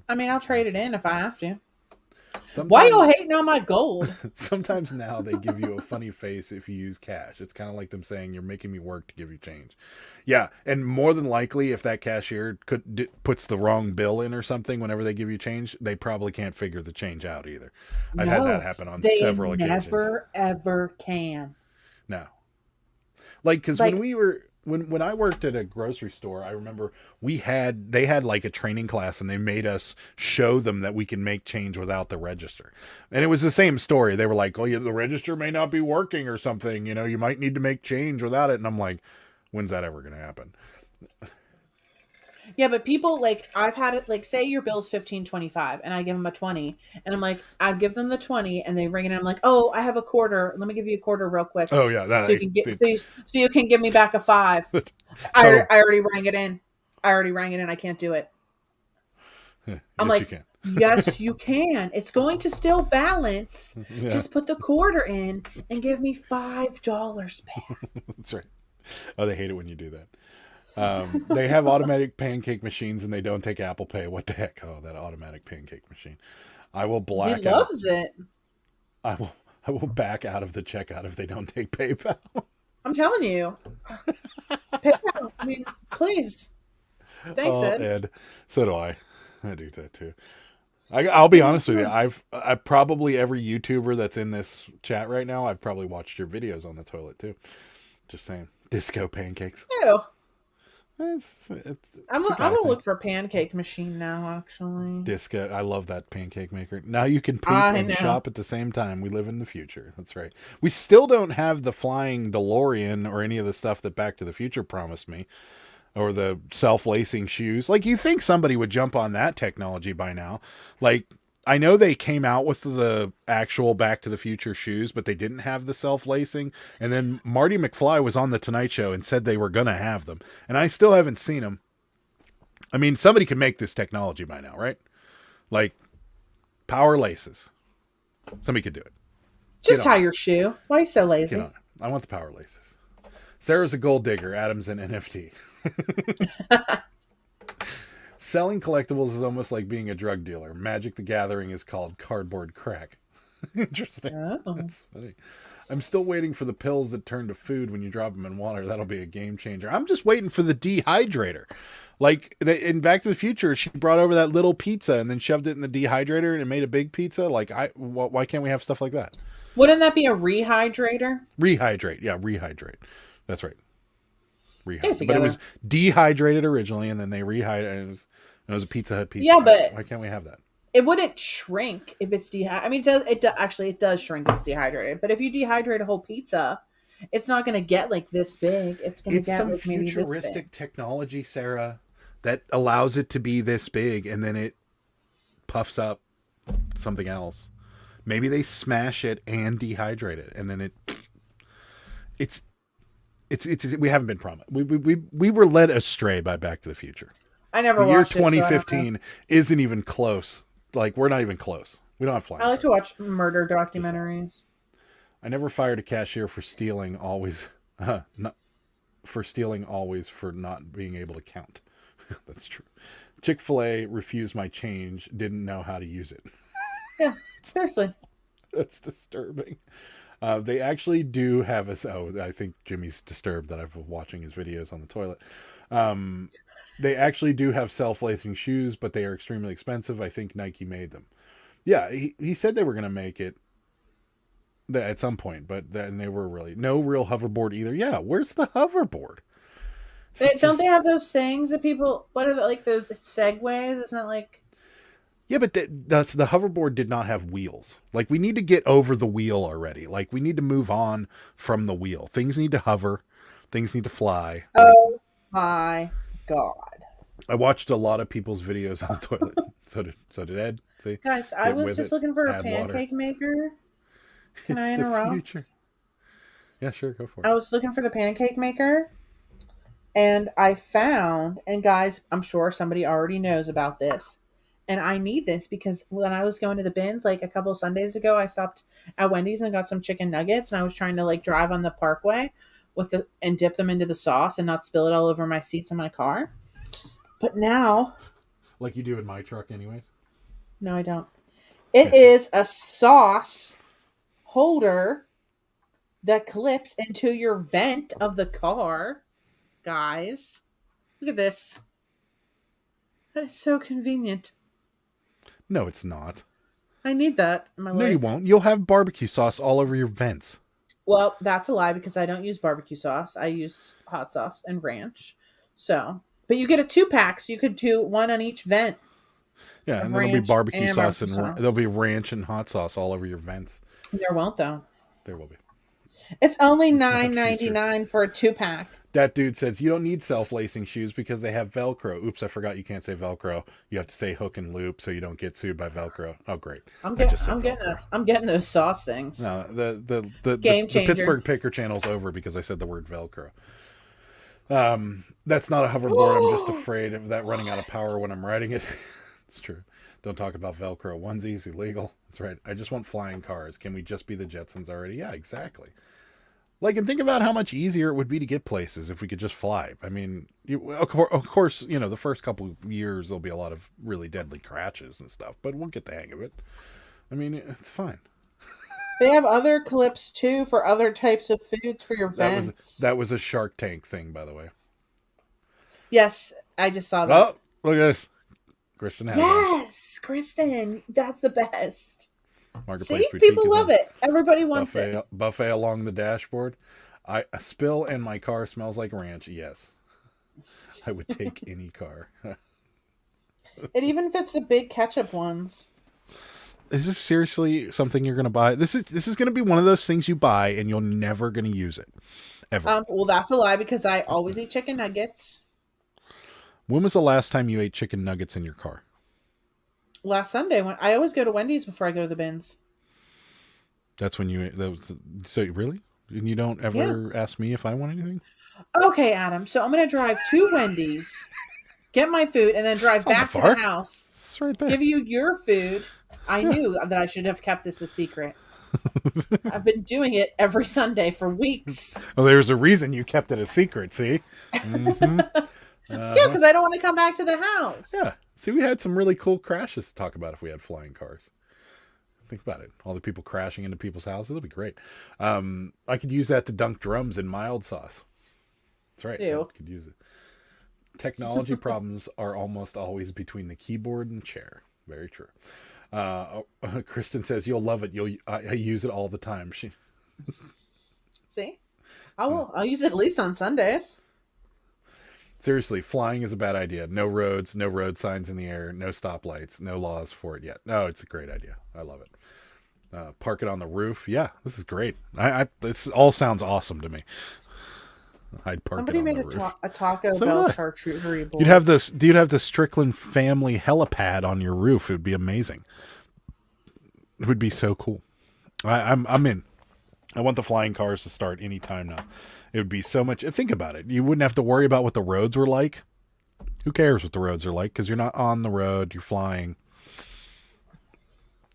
I'll trade it in if I have to. Why y'all hating on my gold? Sometimes now they give you a funny face if you use cash. It's kind of like them saying, you're making me work to give you change. Yeah, and more than likely, if that cashier puts the wrong bill in or something whenever they give you change, they probably can't figure the change out either. I've had that happen on several occasions. They never, ever can. No. Like, because when I worked at a grocery store, I remember they had like a training class and they made us show them that we can make change without the register. And it was the same story. They were like, oh yeah, the register may not be working or something. You know, you might need to make change without it. And I'm like, when's that ever going to happen? Yeah, but people like I've had it like say your bill's $15.25 and I give them a 20 and I'm like I give them the 20 and they ring it and I'm like, "Oh, I have a quarter. Let me give you a quarter real quick." Oh yeah, So you can so you can give me back a 5. total. I already rang it in. I can't do it. I'm Yes, like, you can. "Yes, you can. It's going to still balance. Yeah. Just put the quarter in and give me $5 back." That's right. Oh, they hate it when you do that. They have automatic pancake machines and they don't take Apple Pay. What the heck? Oh, that automatic pancake machine. I will black He out. loves it. I will back out of the checkout if they don't take PayPal. I'm telling you. PayPal, I mean, please. Thanks, Ed. Ed. So do I. I do that too. I'll be honest with you. I probably every YouTuber that's in this chat right now, I've probably watched your videos on the toilet too. Just saying. Disco pancakes. Ew. I'm gonna look for a pancake machine now. Actually, Disco. I love that pancake maker. Now you can poop and shop at the same time. We live in the future. That's right. We still don't have the flying DeLorean or any of the stuff that Back to the Future promised me, or the self-lacing shoes. Like, you think somebody would jump on that technology by now? Like, I know they came out with the actual Back to the Future shoes, but they didn't have the self-lacing. And then Marty McFly was on the Tonight Show and said they were going to have them. And I still haven't seen them. I mean, somebody could make this technology by now, right? Like, power laces. Somebody could do it. Just tie your shoe. Why are you so lazy? I want the power laces. Sarah's a gold digger. Adam's an NFT. Selling collectibles is almost like being a drug dealer. Magic the Gathering is called cardboard crack. Interesting. Oh. That's funny. I'm still waiting for the pills that turn to food when you drop them in water. That'll be a game changer. I'm just waiting for the dehydrator. Like in Back to the Future, she brought over that little pizza and then shoved it in the dehydrator and it made a big pizza. Like, why can't we have stuff like that? Wouldn't that be a rehydrator? Rehydrate. Yeah, rehydrate. That's right. Rehydrate. But it was dehydrated originally, and then they rehydrated. It was a Pizza Hut pizza. Yeah, but why can't we have that? It wouldn't shrink if it's dehydrated. I mean, it does shrink if it's dehydrated. But if you dehydrate a whole pizza, it's not going to get like this big. It's going to get some like maybe this big. futuristic technology, Sarah, that allows it to be this big, and then it puffs up something else. Maybe they smash it and dehydrate it, and then it's we haven't been promised. We were led astray by Back to the Future. I never watched it. The year 2015 isn't even close. Like, we're not even close. We don't have flying. I like to watch murder documentaries. I never fired a cashier for stealing always. Not for stealing always for not being able to count. That's true. Chick-fil-A refused my change. Didn't know how to use it. Yeah, seriously. That's disturbing. They actually do have us. Oh, I think Jimmy's disturbed that I've been watching his videos on the toilet. They actually do have self-lacing shoes, but they are extremely expensive. I think Nike made them. Yeah, he said they were going to make it at some point, but then they were really no real hoverboard either. Yeah, where's the hoverboard? Don't they have those things that people? What are like those segways? Isn't it like? Yeah, but the hoverboard did not have wheels. Like, we need to get over the wheel already. Like, we need to move on from the wheel. Things need to hover. Things need to fly. Oh my God. I watched a lot of people's videos on the toilet. So did Ed. See? Guys, I was just looking for a pancake maker. Can I interrupt? The future. Yeah, sure. Go for it. I was looking for the pancake maker. And I found, and guys, I'm sure somebody already knows about this. And I need this because when I was going to the bins, like a couple of Sundays ago, I stopped at Wendy's and got some chicken nuggets. And I was trying to like drive on the parkway and dip them into the sauce and not spill it all over my seats in my car. But now. Like you do in my truck anyways? No, I don't. It is a sauce holder that clips into your vent of the car. Guys, look at this. That is so convenient. No, it's not. I need that in my life. No, you won't. You'll have barbecue sauce all over your vents. Well, that's a lie because I don't use barbecue sauce. I use hot sauce and ranch. So, but you get a 2-pack, so you could do one on each vent. Yeah, and there'll be barbecue sauce and there'll be ranch and hot sauce all over your vents. There won't, though. There will be. It's only $9.99 for a 2-pack. That dude says you don't need self-lacing shoes because they have Velcro. Oops, I forgot you can't say Velcro. You have to say hook and loop so you don't get sued by Velcro. Oh, great! I'm getting those sauce things. No, the Pittsburgh Picker channel's over because I said the word Velcro. That's not a hoverboard. I'm just afraid of that running out of power when I'm riding it. It's true. Don't talk about Velcro. Onesies illegal. That's right. I just want flying cars. Can we just be the Jetsons already? Yeah, exactly. Like, and think about how much easier it would be to get places if we could just fly. I mean, of course, the first couple of years there'll be a lot of really deadly crashes and stuff, but we'll get the hang of it. I mean, it's fine. They have other clips, too, for other types of foods for your vents. That was a Shark Tank thing, by the way. Yes, I just saw that. Oh, look at this. Kristen has Yes, Kristen. That's the best. Marketplace See, people love it. Everybody wants it. Buffet along the dashboard. A spill and my car smells like ranch. Yes, I would take any car. It even fits the big ketchup ones. Is this seriously something you're going to buy? This is going to be one of those things you buy and you're never going to use it ever. Well, that's a lie because I always eat chicken nuggets. When was the last time you ate chicken nuggets in your car? Last Sunday. When I always go to Wendy's before I go to the bins. That's when you. So really? And you don't ever ask me if I want anything? Okay, Adam. So I'm going to drive to Wendy's, get my food, and then drive back to the house. It's right there. Give you your food. I knew that I should have kept this a secret. I've been doing it every Sunday for weeks. Well, there's a reason you kept it a secret. See? Mm-hmm. Yeah, because I don't want to come back to the house. Yeah. See, we had some really cool crashes to talk about if we had flying cars. Think about it. All the people crashing into people's houses. It'll be great. I could use that to dunk drums in mild sauce. That's right. Ew. I could use it. Technology problems are almost always between the keyboard and chair. Very true. Kristen says, you'll love it. I use it all the time. See? I'll use it at least on Sundays. Seriously, flying is a bad idea. No roads, no road signs in the air, no stoplights, no laws for it yet. No, it's a great idea. I love it. Park it on the roof. Yeah, this is great. This all sounds awesome to me. I'd park Somebody it on made the roof. a Taco Bell charcuterie board. You'd have the Strickland family helipad on your roof. It would be amazing. It would be so cool. I'm in. I want the flying cars to start any time now. It would be so much. Think about it. You wouldn't have to worry about what the roads were like. Who cares what the roads are like? Because you're not on the road. You're flying.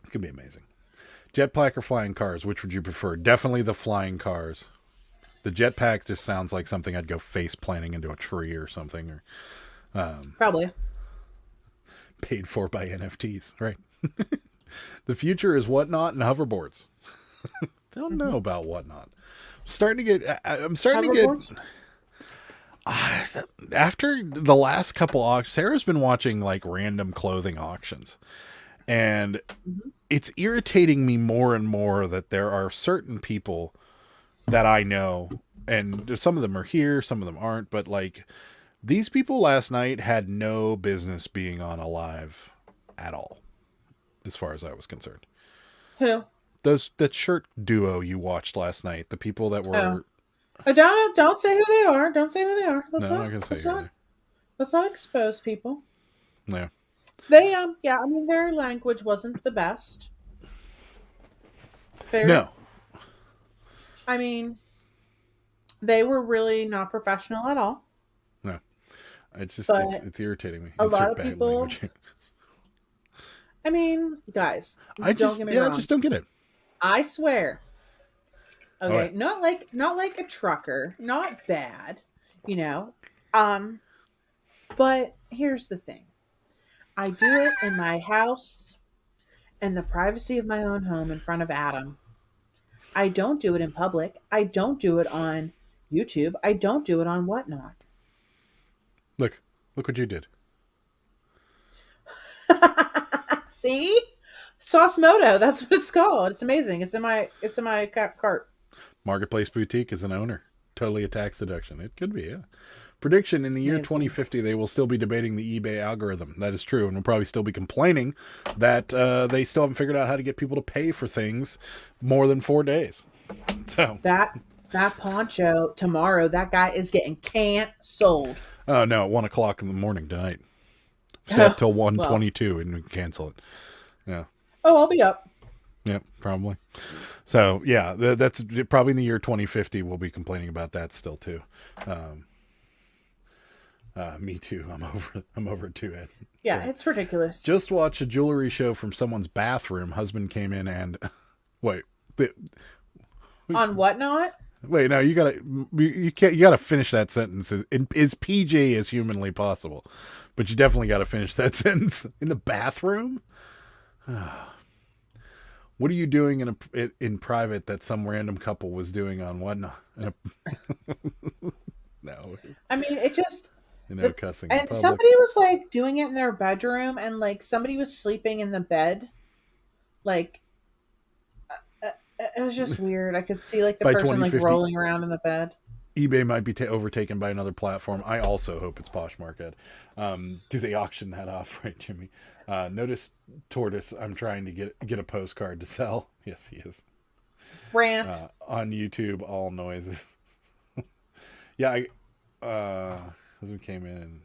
It could be amazing. Jetpack or flying cars? Which would you prefer? Definitely the flying cars. The jetpack just sounds like something I'd go face planting into a tree or something. Or probably. Paid for by NFTs. Right. The future is Whatnot and hoverboards. Don't know about Whatnot. I'm starting to get. After the last couple auctions, Sarah's been watching like random clothing auctions, and it's irritating me more and more that there are certain people that I know, and some of them are here, some of them aren't, but like these people last night had no business being on a live at all, as far as I was concerned. Who? That shirt duo you watched last night, the people that were... Don't say who they are. Don't say who they are. I'm not going to say let's not expose people. Yeah. They, I mean, their language wasn't the best. No. I mean, they were really not professional at all. No. It's just, it's irritating me. A lot of people... I mean, guys, don't get me wrong. I just don't get it. I swear. Okay, right. not like a trucker, not bad, But here's the thing. I do it in my house, in the privacy of my own home in front of Adam. I don't do it in public. I don't do it on YouTube. I don't do it on Whatnot. Look what you did. See? Sauce Moto, that's what it's called. It's amazing. It's in my cart. Marketplace Boutique is an owner. Totally a tax deduction. It could be, yeah. Prediction, in the year 2050, they will still be debating the eBay algorithm. That is true, and will probably still be complaining that they still haven't figured out how to get people to pay for things more than 4 days. So that That poncho tomorrow, that guy is getting canceled. Oh no, at 1 o'clock in the morning tonight. Stay up till Well. 1:22 and we cancel it. Yeah. Oh, I'll be up. Yeah, probably. So yeah, that's probably in the year 2050. We'll be complaining about that still too. Me too. I'm over it too, Ed. Yeah, So, it's ridiculous. just watched a jewelry show from someone's bathroom. Husband came in and wait. On Whatnot? Wait, no, you gotta finish that sentence as PG as humanly possible, but you definitely gotta finish that sentence. In the bathroom. What are you doing in private that some random couple was doing on Whatnot? No. I mean, it just... Cussing. And somebody was like doing it in their bedroom, and like somebody was sleeping in the bed. Like, it was just weird. I could see like the person like rolling around in the bed. eBay might be overtaken by another platform. I also hope it's Poshmark. Do they auction that off, right, Jimmy? Notice Tortoise. I'm trying to get a postcard to sell. Yes, he is. Rant on YouTube. All noises. Yeah, husband came in. And...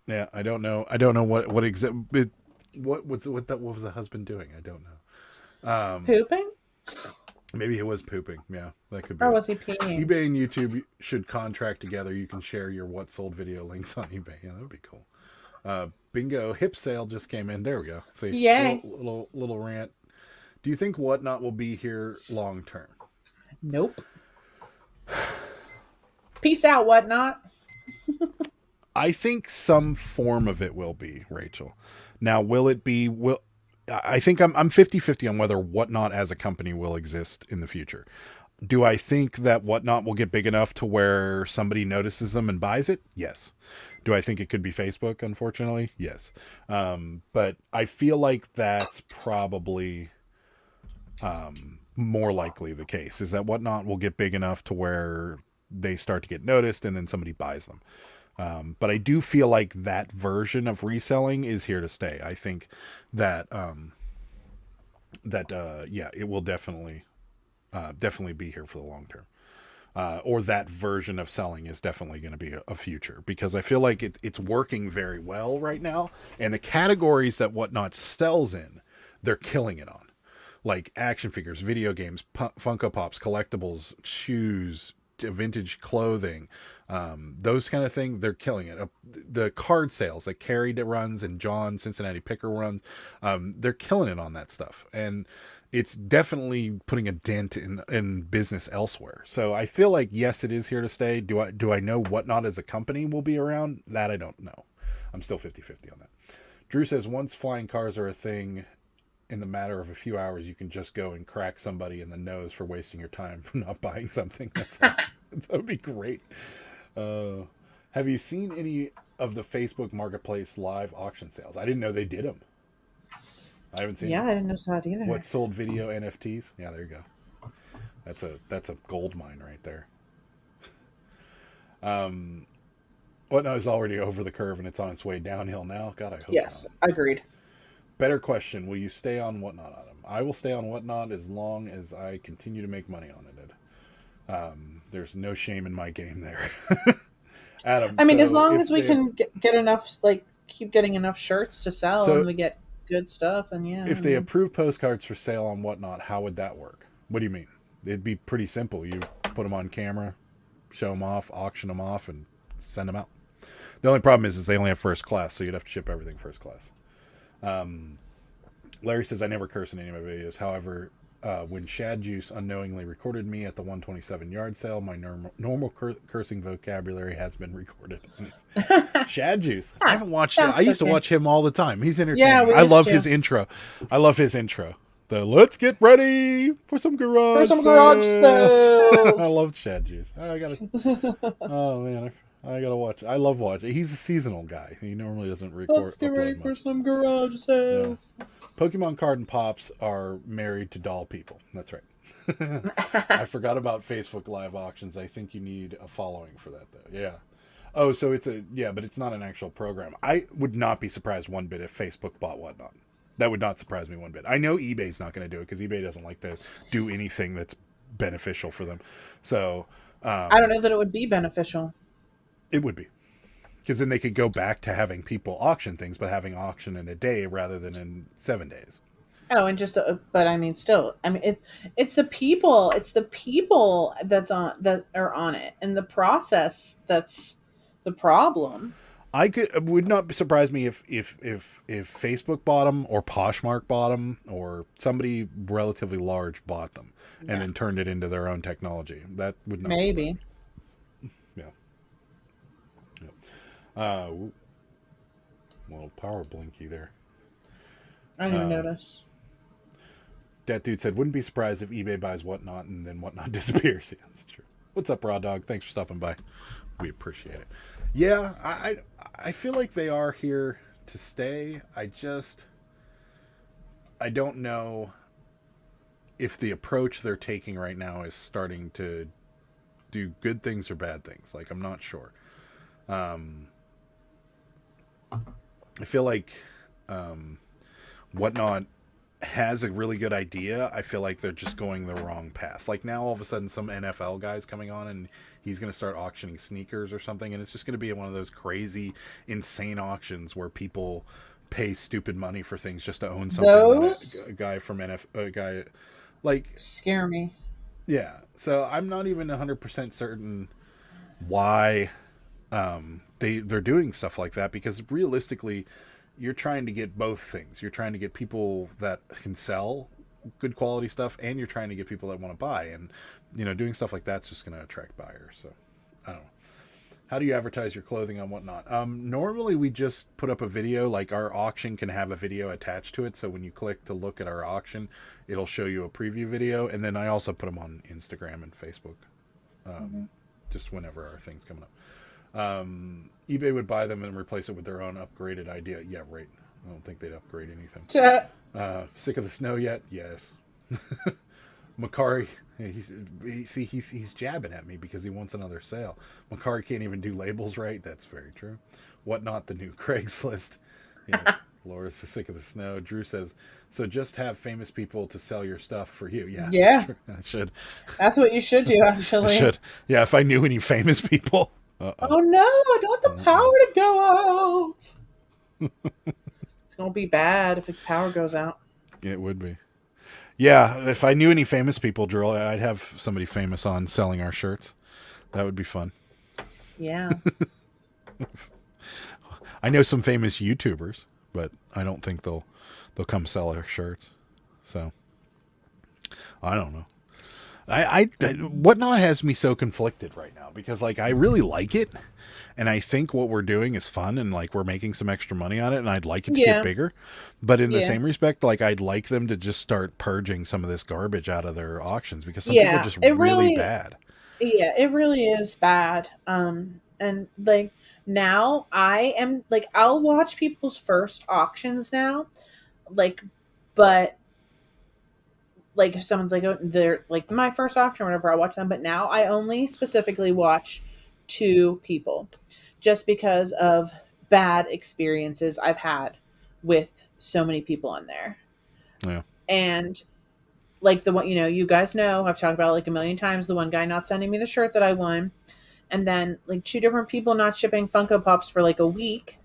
Yeah, I don't know what was the husband doing? I don't know. Pooping? Maybe it was pooping. Yeah, that could be. Or was he peeing? eBay and YouTube should contract together. You can share your what sold video links on eBay. Yeah, that would be cool. Bingo, hip sale just came in. There we go. See, yay. Little rant. Do you think Whatnot will be here long term? Nope. Peace out, Whatnot. I think some form of it will be, Rachel. Now, will it be? I think I'm 50-50 on whether Whatnot as a company will exist in the future. Do I think that Whatnot will get big enough to where somebody notices them and buys it? Yes. Do I think it could be Facebook, unfortunately? Yes. But I feel like that's probably more likely the case, is that Whatnot will get big enough to where they start to get noticed and then somebody buys them. But I do feel like that version of reselling is here to stay. I think that it will definitely be here for the long term. Or that version of selling is definitely going to be a future, because I feel like it's working very well right now. And the categories that Whatnot sells in, they're killing it on. Like action figures, video games, Funko Pops, collectibles, shoes, vintage clothing, those kind of things, they're killing it. The card sales that Carrie runs and John Cincinnati Picker runs, they're killing it on that stuff. And it's definitely putting a dent in business elsewhere. So I feel like, yes, it is here to stay. Do I know Whatnot as a company will be around? That I don't know. I'm still 50-50 on that. Drew says, once flying cars are a thing, in the matter of a few hours, you can just go and crack somebody in the nose for wasting your time for not buying something. That would be great. Have you seen any of the Facebook Marketplace live auction sales? I didn't know they did them. I haven't seen. Yeah, I didn't know that either. What sold video NFTs? Yeah, there you go. That's a gold mine right there. Whatnot is already over the curve and it's on its way downhill now. God, I hope. Yes, not. Agreed. Better question: will you stay on Whatnot, Adam? I will stay on Whatnot as long as I continue to make money on it. There's no shame in my game there, Adam. I mean, as long as we can get enough, like keep getting enough shirts to sell, and we get good stuff, and yeah. If they approve postcards for sale on Whatnot, how would that work? What do you mean? It'd be pretty simple. You put them on camera, show them off, auction them off, and send them out. The only problem is they only have first class, so you'd have to ship everything first class. Larry says, I never curse in any of my videos. However, when Shad Juice unknowingly recorded me at the 127 yard sale, my normal cursing vocabulary has been recorded. Shad Juice. I haven't watched it. I used to watch him all the time. He's entertaining. Yeah, I love his intro. The let's get ready for some garage sales. I love Shad Juice. Oh man, I gotta watch. I love watching. He's a seasonal guy. He normally doesn't record. Let's get ready for some garage sales. Yeah. Pokemon card and pops are married to doll people. That's right. I forgot about Facebook live auctions. I think you need a following for that, though. Yeah. Oh, so but it's not an actual program. I would not be surprised one bit if Facebook bought Whatnot. That would not surprise me one bit. I know eBay's not going to do it because eBay doesn't like to do anything that's beneficial for them. So I don't know that it would be beneficial. it would be, because then they could go back to having people auction things, but having auction in a day rather than in 7 days. Oh, and just, but I mean, still, I mean, it's the people that are on it, and the process that's the problem. Would not surprise me if Facebook bought them or Poshmark bought them or somebody relatively large bought them and then turned it into their own technology. That would not maybe. Yeah. Yeah. Little power blinky there. I didn't even notice. That dude said, wouldn't be surprised if eBay buys Whatnot and then Whatnot disappears. Yeah, that's true. What's up, Raw Dog? Thanks for stopping by. We appreciate it. Yeah, I feel like they are here to stay. I don't know if the approach they're taking right now is starting to do good things or bad things. Like, I'm not sure. I feel like Whatnot has a really good idea. I feel like they're just going the wrong path. Like, now all of a sudden some NFL guy's coming on and he's going to start auctioning sneakers or something, and it's just going to be one of those crazy, insane auctions where people pay stupid money for things just to own something. Those a guy from a guy like scare me. Yeah, so I'm not even 100% certain why they're doing stuff like that, because realistically, you're trying to get both things. You're trying to get people that can sell good quality stuff, and you're trying to get people that want to buy. And, doing stuff like that's just going to attract buyers. So, I don't know. How do you advertise your clothing on Whatnot? Normally, we just put up a video. Like, our auction can have a video attached to it. So when you click to look at our auction, it'll show you a preview video. And then I also put them on Instagram and Facebook, just whenever our thing's coming up. eBay would buy them and replace it with their own upgraded idea. Yeah, right. I don't think they'd upgrade anything. Sick of the snow yet? Yes. Makari, he's jabbing at me because he wants another sale. Makari can't even do labels right. That's very true. Whatnot, the new Craigslist. Yes. Laura's sick of the snow. Drew says, so just have famous people to sell your stuff for you. Yeah. I should. That's what you should do, actually. I should. Yeah, if I knew any famous people. Oh no, I don't want the power to go out. It's going to be bad if the power goes out. It would be. Yeah, if I knew any famous people, Drew, I'd have somebody famous on selling our shirts. That would be fun. Yeah. I know some famous YouTubers, but I don't think they'll come sell our shirts. So, I don't know. I Whatnot has me so conflicted right now, because like I really like it, and I think what we're doing is fun, and like we're making some extra money on it, and I'd like it to get bigger. But in the same respect, like I'd like them to just start purging some of this garbage out of their auctions, because some people are just really bad. Yeah, it really is bad. And like now I am like, I'll watch people's first auctions now, like, but like if someone's like, oh, they're like my first auction or whatever, I watch them. But now I only specifically watch 2 people, just because of bad experiences I've had with so many people on there. Yeah. And like the one, you guys know, I've talked about it like a million times, the one guy not sending me the shirt that I won. And then like 2 different people not shipping Funko Pops for like a week.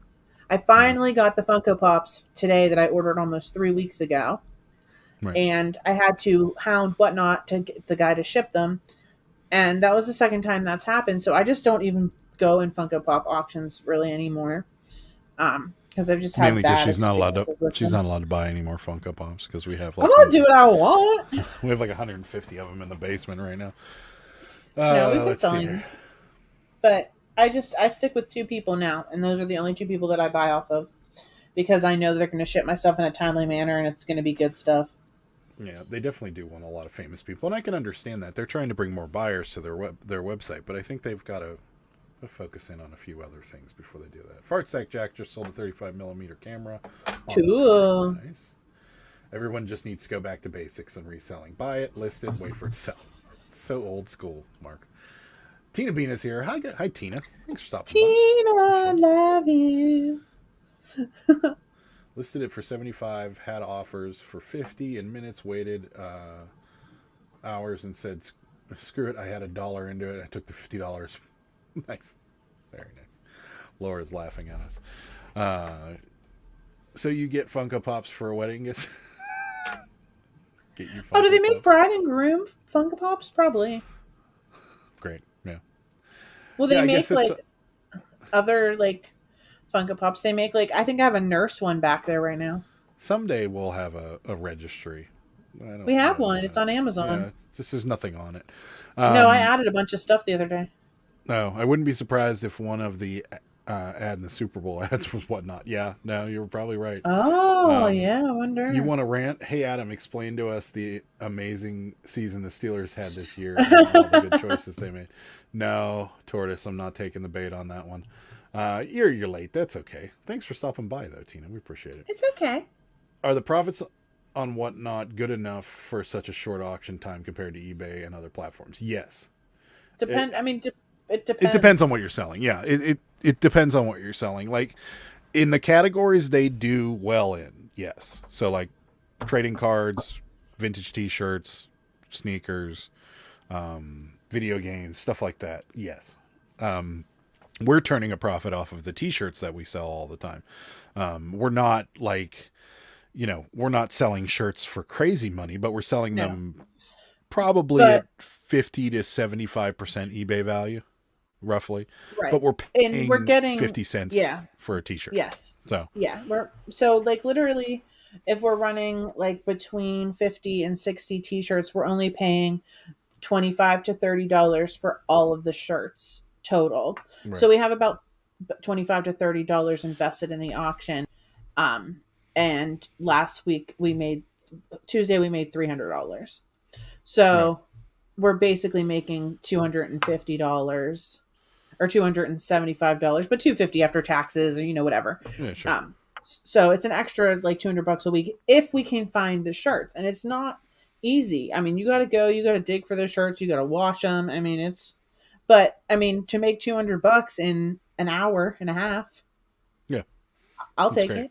I finally got the Funko Pops today that I ordered almost 3 weeks ago. Right. And I had to hound Whatnot to get the guy to ship them. And that was the second time that's happened. So I just don't even go in Funko Pop auctions really anymore. Because I've just had mainly because she's not allowed to buy any more Funko Pops, because we have like I'm gonna do what I want. We have like 150 of them in the basement right now. No, we've been selling them. But I stick with 2 people now, and those are the only 2 people that I buy off of, because I know they're going to ship my stuff in a timely manner and it's going to be good stuff. Yeah, they definitely do want a lot of famous people, and I can understand that. They're trying to bring more buyers to their website, but I think they've got to focus in on a few other things before they do that. Fartsack Jack just sold a 35mm camera. Cool. Nice. Everyone just needs to go back to basics and reselling. Buy it, list it, wait for it to sell. So old school, Mark. Tina Bean is here. Hi, Tina. Thanks for stopping by. Tina, love you. Listed it for 75, had offers for 50, and minutes waited hours and said, screw it, I had $1 into it. I took the $50. Nice. Very nice. Laura's laughing at us. So you get Funko Pops for a wedding? Get you Oh, do they make Pops. bride and groom Funko Pops? Probably. Great, yeah. Well, they Yeah, I make guess it's like other like Funko Pops. They make like I think I have a nurse one back there right now. someday we'll have a registry. We have one. It's on Yeah, Amazon. it's just there's nothing on it. No, I added a bunch of stuff the other day. No, I wouldn't be surprised if one of the ad in the Super Bowl ads was Whatnot. Yeah, no, you're probably right. Oh, yeah, I wonder. You want to rant? Hey, Adam, explain to us the amazing season the Steelers had this year and all the good choices they made. No, Tortoise, I'm not taking the bait on that one. You're late. That's okay. Thanks for stopping by, though, Tina. We appreciate it. It's okay. Are the profits on Whatnot good enough for such a short auction time compared to eBay and other platforms? Yes. It depends. It depends on what you're selling. Yeah, it depends on what you're selling. Like in the categories they do well in, yes. So like trading cards, vintage T-shirts, sneakers, video games, stuff like that. Yes. We're turning a profit off of the T-shirts that we sell all the time. We're not like, we're not selling shirts for crazy money, but we're selling them probably at 50 to 75% eBay value. Roughly, right? But we're getting 50 cents for a T-shirt. Yes. So we're like literally, if we're running like between 50 and 60 T-shirts, we're only paying $25 to $30 for all of the shirts total. Right. So we have about $25 to $30 invested in the auction. And last week Tuesday we made $300. So we're basically making $250 or $275, but $250 after taxes or whatever. Yeah, sure. So it's an extra like $200 a week if we can find the shirts, and it's not easy. I mean, you got to dig for the shirts, you got to wash them. I mean, to make $200 in an hour and a half, I'll take it.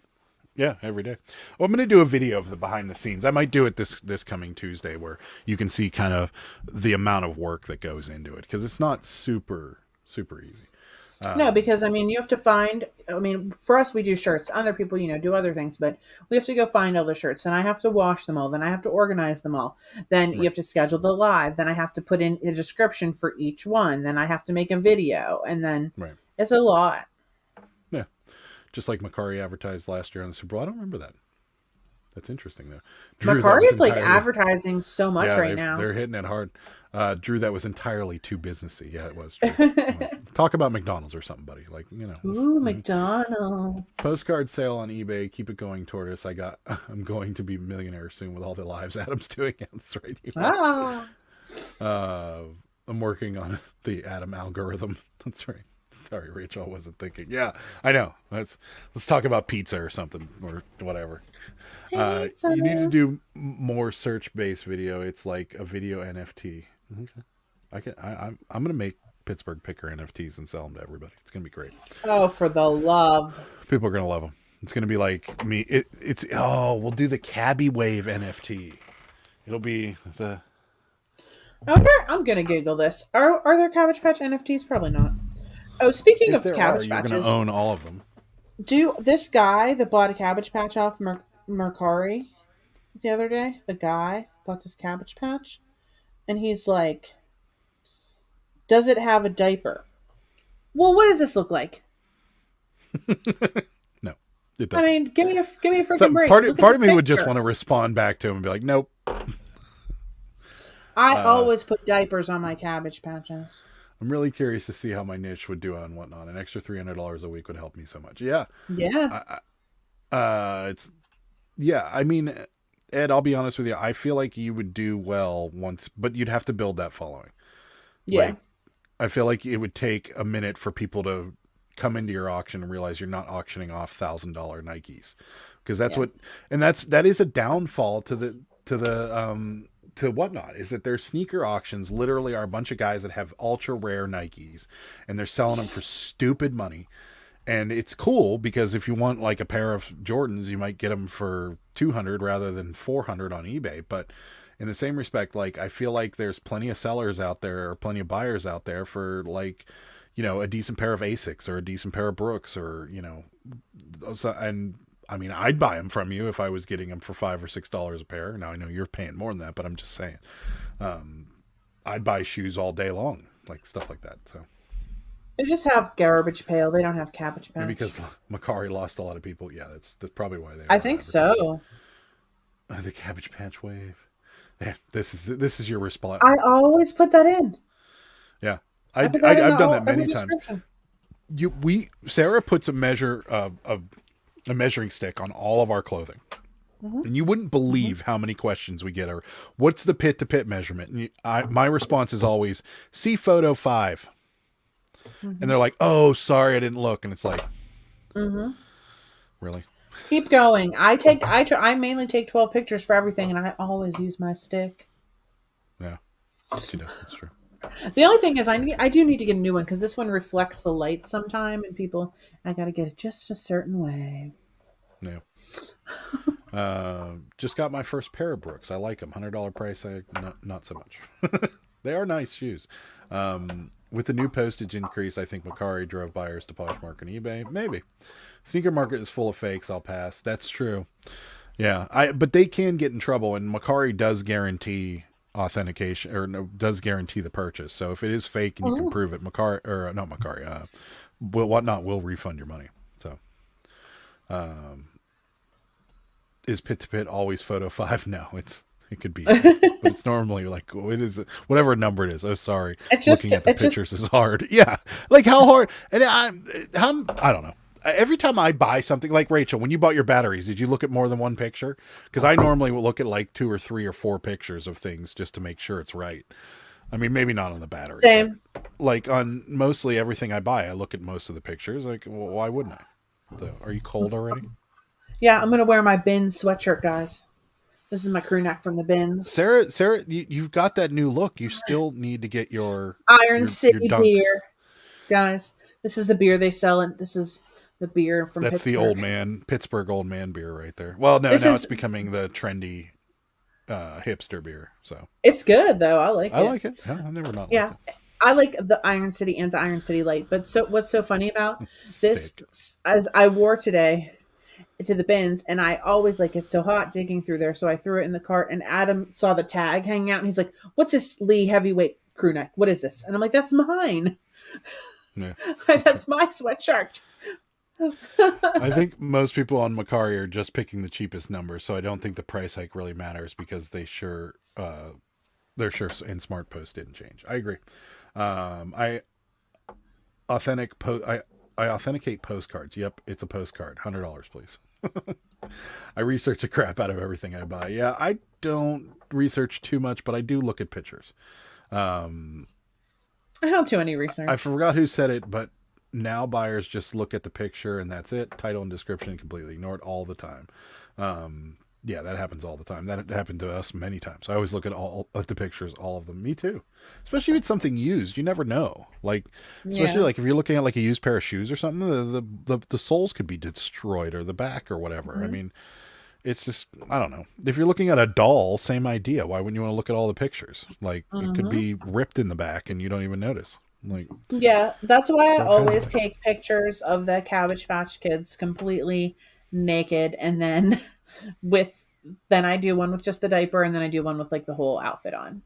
Yeah, every day. Well, I'm going to do a video of the behind the scenes. I might do it this coming Tuesday where you can see kind of the amount of work that goes into it, because it's not super easy. No, because you have to find. For us, we do shirts. Other people, do other things, but we have to go find all the shirts, and I have to wash them all. Then I have to organize them all. Then you have to schedule the live. Then I have to put in a description for each one. Then I have to make a video, and then it's a lot. Yeah, just like Macari advertised last year on the Super Bowl. I don't remember that. That's interesting, though. Drew, Macari is like advertising so much right now. They're hitting it hard. Drew, that was entirely too businessy. Yeah, it was. True. Talk about McDonald's or something, buddy. Like, Ooh, McDonald's. Postcard sale on eBay. Keep it going, Tortoise. I'm going to be a millionaire soon with all the lives Adam's doing. That's right. I'm working on the Adam algorithm. That's right. Sorry, Rachel, I wasn't thinking. Yeah, I know. Let's talk about pizza or something or whatever. You need to do more search-based video. It's like a video NFT. Okay. I'm gonna make Pittsburgh picker NFTs and sell them to everybody. It's gonna be great. Oh, for the love! People are gonna love them. It's gonna be like me. We'll do the Cabbie Wave NFT. It'll be the. I'm gonna Google this. Are there Cabbage Patch NFTs? Probably not. Oh, speaking of Cabbage Patches, you're gonna own all of them. This guy that bought a Cabbage Patch off Mercari the other day, the guy bought this Cabbage Patch, and he's like, does it have a diaper? Well, what does this look like? No, it doesn't. Give me a freaking break. Part of me would just want to respond back to him and be like, nope. I always put diapers on my Cabbage Patches. I'm really curious to see how my niche would do on Whatnot. An extra $300 a week would help me so much. Yeah. Yeah. Ed, I'll be honest with you. I feel like you would do well once, but you'd have to build that following. Yeah. I feel like it would take a minute for people to come into your auction and realize you're not auctioning off $1,000 Nikes, because that is a downfall to Whatnot, is that their sneaker auctions literally are a bunch of guys that have ultra rare Nikes and they're selling them for stupid money. And it's cool because if you want like a pair of Jordans, you might get them for 200 rather than 400 on eBay. But in the same respect, like I feel like there's plenty of sellers out there or plenty of buyers out there for like, a decent pair of Asics or a decent pair of Brooks or, and I mean, I'd buy them from you if I was getting them for $5 or $6 a pair. Now I know you're paying more than that, but I'm just saying, I'd buy shoes all day long, like stuff like that. So They just have garbage pail. They don't have Cabbage Patch. maybe because Macari lost a lot of people. Yeah, that's probably why they. I think so. The Cabbage Patch wave. Yeah, this is your response. I always put that in. Yeah, I've done that many times. Sarah puts a measuring stick on all of our clothing. Mm-hmm. And you wouldn't believe how many questions we get. Or what's the pit to pit measurement? And my response is always see photo 5. Mm-hmm. And they're like, "Oh, sorry, I didn't look." And it's like, really? Keep going. I mainly take 12 pictures for everything, and I always use my stick. Yeah, she does. That's true. The only thing is, I do need to get a new one because this one reflects the light sometime, and I got to get it just a certain way. Yeah. Just got my first pair of Brooks. I like them. $100 price. Not so much. They are nice shoes. With the new postage increase, I think Macari drove buyers to Poshmark and eBay. Maybe. Sneaker market is full of fakes. I'll pass. That's true. Yeah. But they can get in trouble, and Macari does guarantee authentication, or no, does guarantee the purchase. So if it is fake and you can prove it, will refund your money. So, is pit to pit always photo 5? No, it could be, but it's normally like it is whatever number it is. Oh, sorry, looking at the pictures is hard. Yeah, like how hard? And I don't know. Every time I buy something, like Rachel, when you bought your batteries, did you look at more than one picture? Because I normally will look at like 2 or 3 or 4 pictures of things just to make sure it's right. I mean, maybe not on the battery. Same. Like on mostly everything I buy, I look at most of the pictures. Like, well, why wouldn't I? So, are you cold already? Yeah, I'm going to wear my Bins sweatshirt, guys. This is my crew neck from the Bins. Sarah, you've got that new look. You still need to get your Iron City beer. Guys, this is the beer they sell, and this is the beer from That's Pittsburgh. the Pittsburgh old man beer right there. Well, no, now it's becoming the trendy hipster beer. So it's good though. I like it. I like it. Yeah, I never not. Yeah, liked it. I like the Iron City and the Iron City Light. But what's so funny about this? As I wore today to the Bins, and I always like it's so hot digging through there, so I threw it in the cart. And Adam saw the tag hanging out, and he's like, "What's this Lee heavyweight crew neck? What is this?" And I'm like, "That's mine. Yeah. That's my sweatshirt." I think most people on Macari are just picking the cheapest number, so I don't think the price hike really matters because they're sure and Smart Post didn't change. I agree. I authenticate postcards. Yep, it's a postcard. $100, please. I research the crap out of everything I buy. Yeah, I don't research too much, but I do look at pictures. I don't do any research. I forgot who said it, but now buyers just look at the picture and that's it. Title and description completely ignored all the time. Yeah, that happens all the time. That happened to us many times. I always look at the pictures, all of them. Me too. Especially if it's something used, you never know. Like, especially like if you're looking at like a used pair of shoes or something, the soles could be destroyed or the back or whatever. Mm-hmm. I mean, it's just, I don't know. If you're looking at a doll, same idea. Why wouldn't you want to look at all the pictures? Like, it could be ripped in the back and you don't even notice. Like, yeah, that's why I always take pictures of the Cabbage Patch Kids completely naked, and then I do one with just the diaper, and then I do one with like the whole outfit on.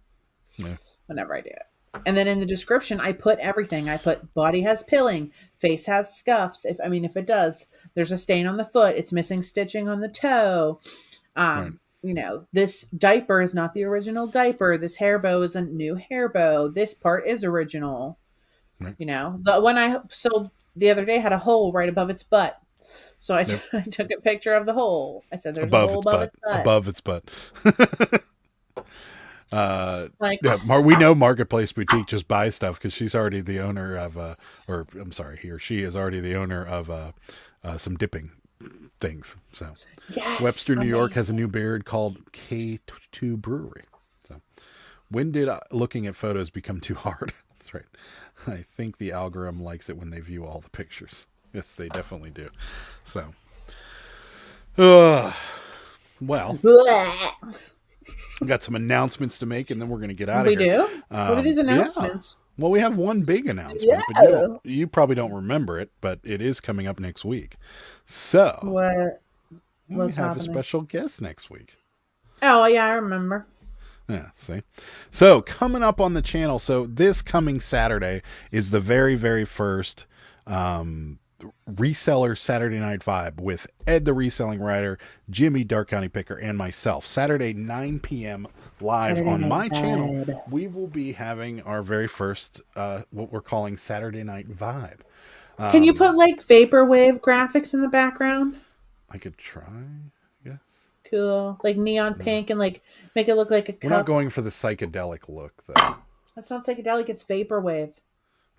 Yeah. Whenever I do it. And then in the description, I put everything. I put body has pilling, face has scuffs. If it does, there's a stain on the foot. It's missing stitching on the toe. Right. You know, this diaper is not the original diaper. This hair bow is a new hair bow. This part is original. Right. You know, the one I sold the other day had a hole right above its butt. So I took a picture of the hole. I said, "There's a hole above its butt." Above its butt. We know Marketplace Boutique just buys stuff because she's already the owner of, he or she is already the owner of some dipping things. So yes, Webster, New York has a new beer called K2 Brewery. So when did looking at photos become too hard? That's right. I think the algorithm likes it when they view all the pictures. Yes, they definitely do. So, well, we got some announcements to make, and then we're going to get out of We here. do? What are these announcements? Yeah. Well, we have one big announcement, Yeah. but you probably don't remember it, but it is coming up next week. So, we What's have happening? a special guest next week. Oh, yeah, I remember. Yeah, see? So, coming up on the channel, so this coming Saturday is the very, very first reseller Saturday Night Vibe with Ed the Reselling Writer, Jimmy Dark County Picker, and myself. Saturday, 9 p.m. live Saturday on Night my Vibe. channel. We will be having our very first, what we're calling Saturday Night Vibe. Can you put like vaporwave graphics in the background? I could try, yes. Cool. Like neon pink and like make it look like a cup. We're not going for the psychedelic look, though. That's not psychedelic, it's vaporwave.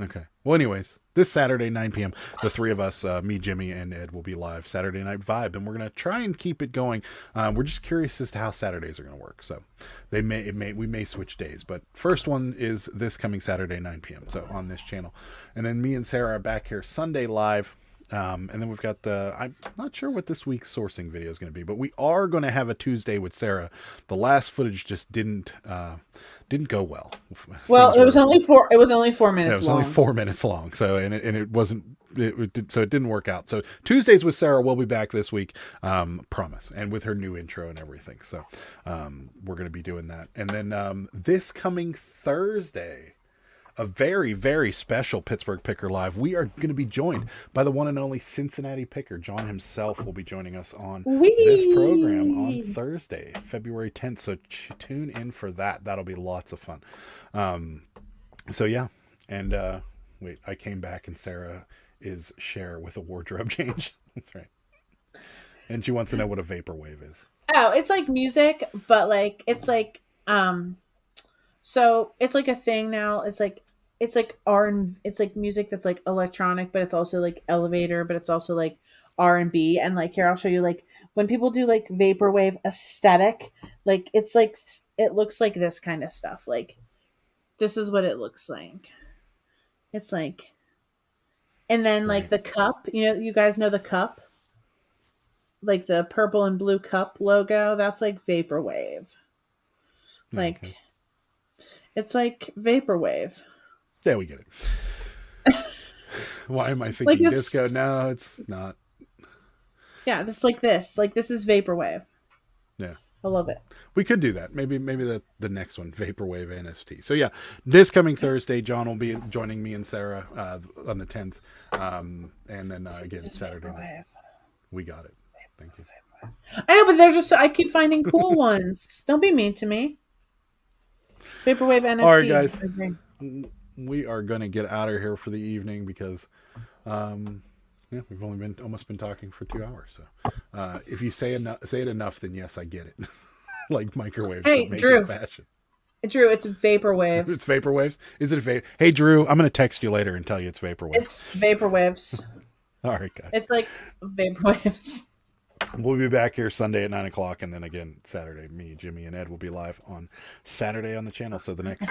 Okay. Well, anyways, this Saturday, 9 p.m., the three of us, me, Jimmy, and Ed, will be live Saturday Night Vibe, and we're going to try and keep it going. We're just curious as to how Saturdays are going to work. So we may switch days, but first one is this coming Saturday, 9 p.m., so on this channel. And then me and Sarah are back here Sunday live. And then we've got I'm not sure what this week's sourcing video is going to be, but we are going to have a Tuesday with Sarah. The last footage just didn't go well. Well, it was only 4 minutes long. Yeah, it was only 4 minutes long. So, and it wasn't, so it didn't work out. So Tuesdays with Sarah will be back this week. Promise. And with her new intro and everything. So, we're going to be doing that. And then, this coming Thursday, a very, very special Pittsburgh Picker Live. We are going to be joined by the one and only Cincinnati Picker. John himself will be joining us on this program on Thursday, February 10th. So tune in for that. That'll be lots of fun. So yeah. And wait, I came back and Sarah is Cher with a wardrobe change. That's right. And she wants to know what a vaporwave is. Oh, it's like music, but like it's like so it's like a thing now. It's like it's like music that's like electronic, but it's also like elevator, but it's also like R&B. And like here I'll show you like when people do like vaporwave aesthetic, like it's like it looks like this kind of stuff. Like this is what it looks like. It's like, and then like the cup, you guys know the cup, like the purple and blue cup logo. That's like vaporwave. Like, okay. It's like vaporwave. Yeah, we get it. Why am I thinking like disco? No, it's not. Yeah, this like this. Like this is vaporwave. Yeah. I love it. We could do that. Maybe the next one, Vaporwave NFT. So yeah, this coming Thursday, John will be joining me and Sarah on the 10th. And then again, Saturday night. We got it. Thank you. I know, but I keep finding cool ones. Don't be mean to me. Vaporwave NFT. All right, guys. We are going to get out of here for the evening because we've only almost been talking for 2 hours. So if you say it enough, then yes, I get it. Like microwaves. Hey, Drew. Fashion. Drew, it's vaporwave. It's vaporwaves? Is it Hey, Drew, I'm going to text you later and tell you it's vaporwave. It's vaporwaves. All right, guys. It's like vaporwaves. We'll be back here Sunday at 9 o'clock, and then again Saturday. Me, Jimmy, and Ed will be live on Saturday on the channel. So the next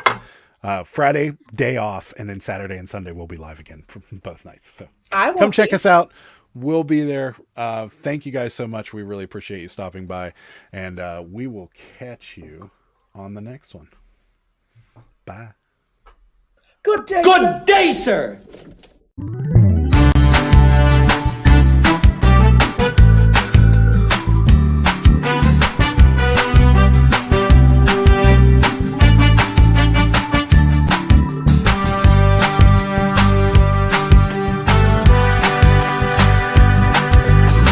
Friday, day off, and then Saturday and Sunday we'll be live again for both nights. So come check us out. We'll be there. Thank you guys so much. We really appreciate you stopping by, and we will catch you on the next one. Bye. Good day, Good day, sir.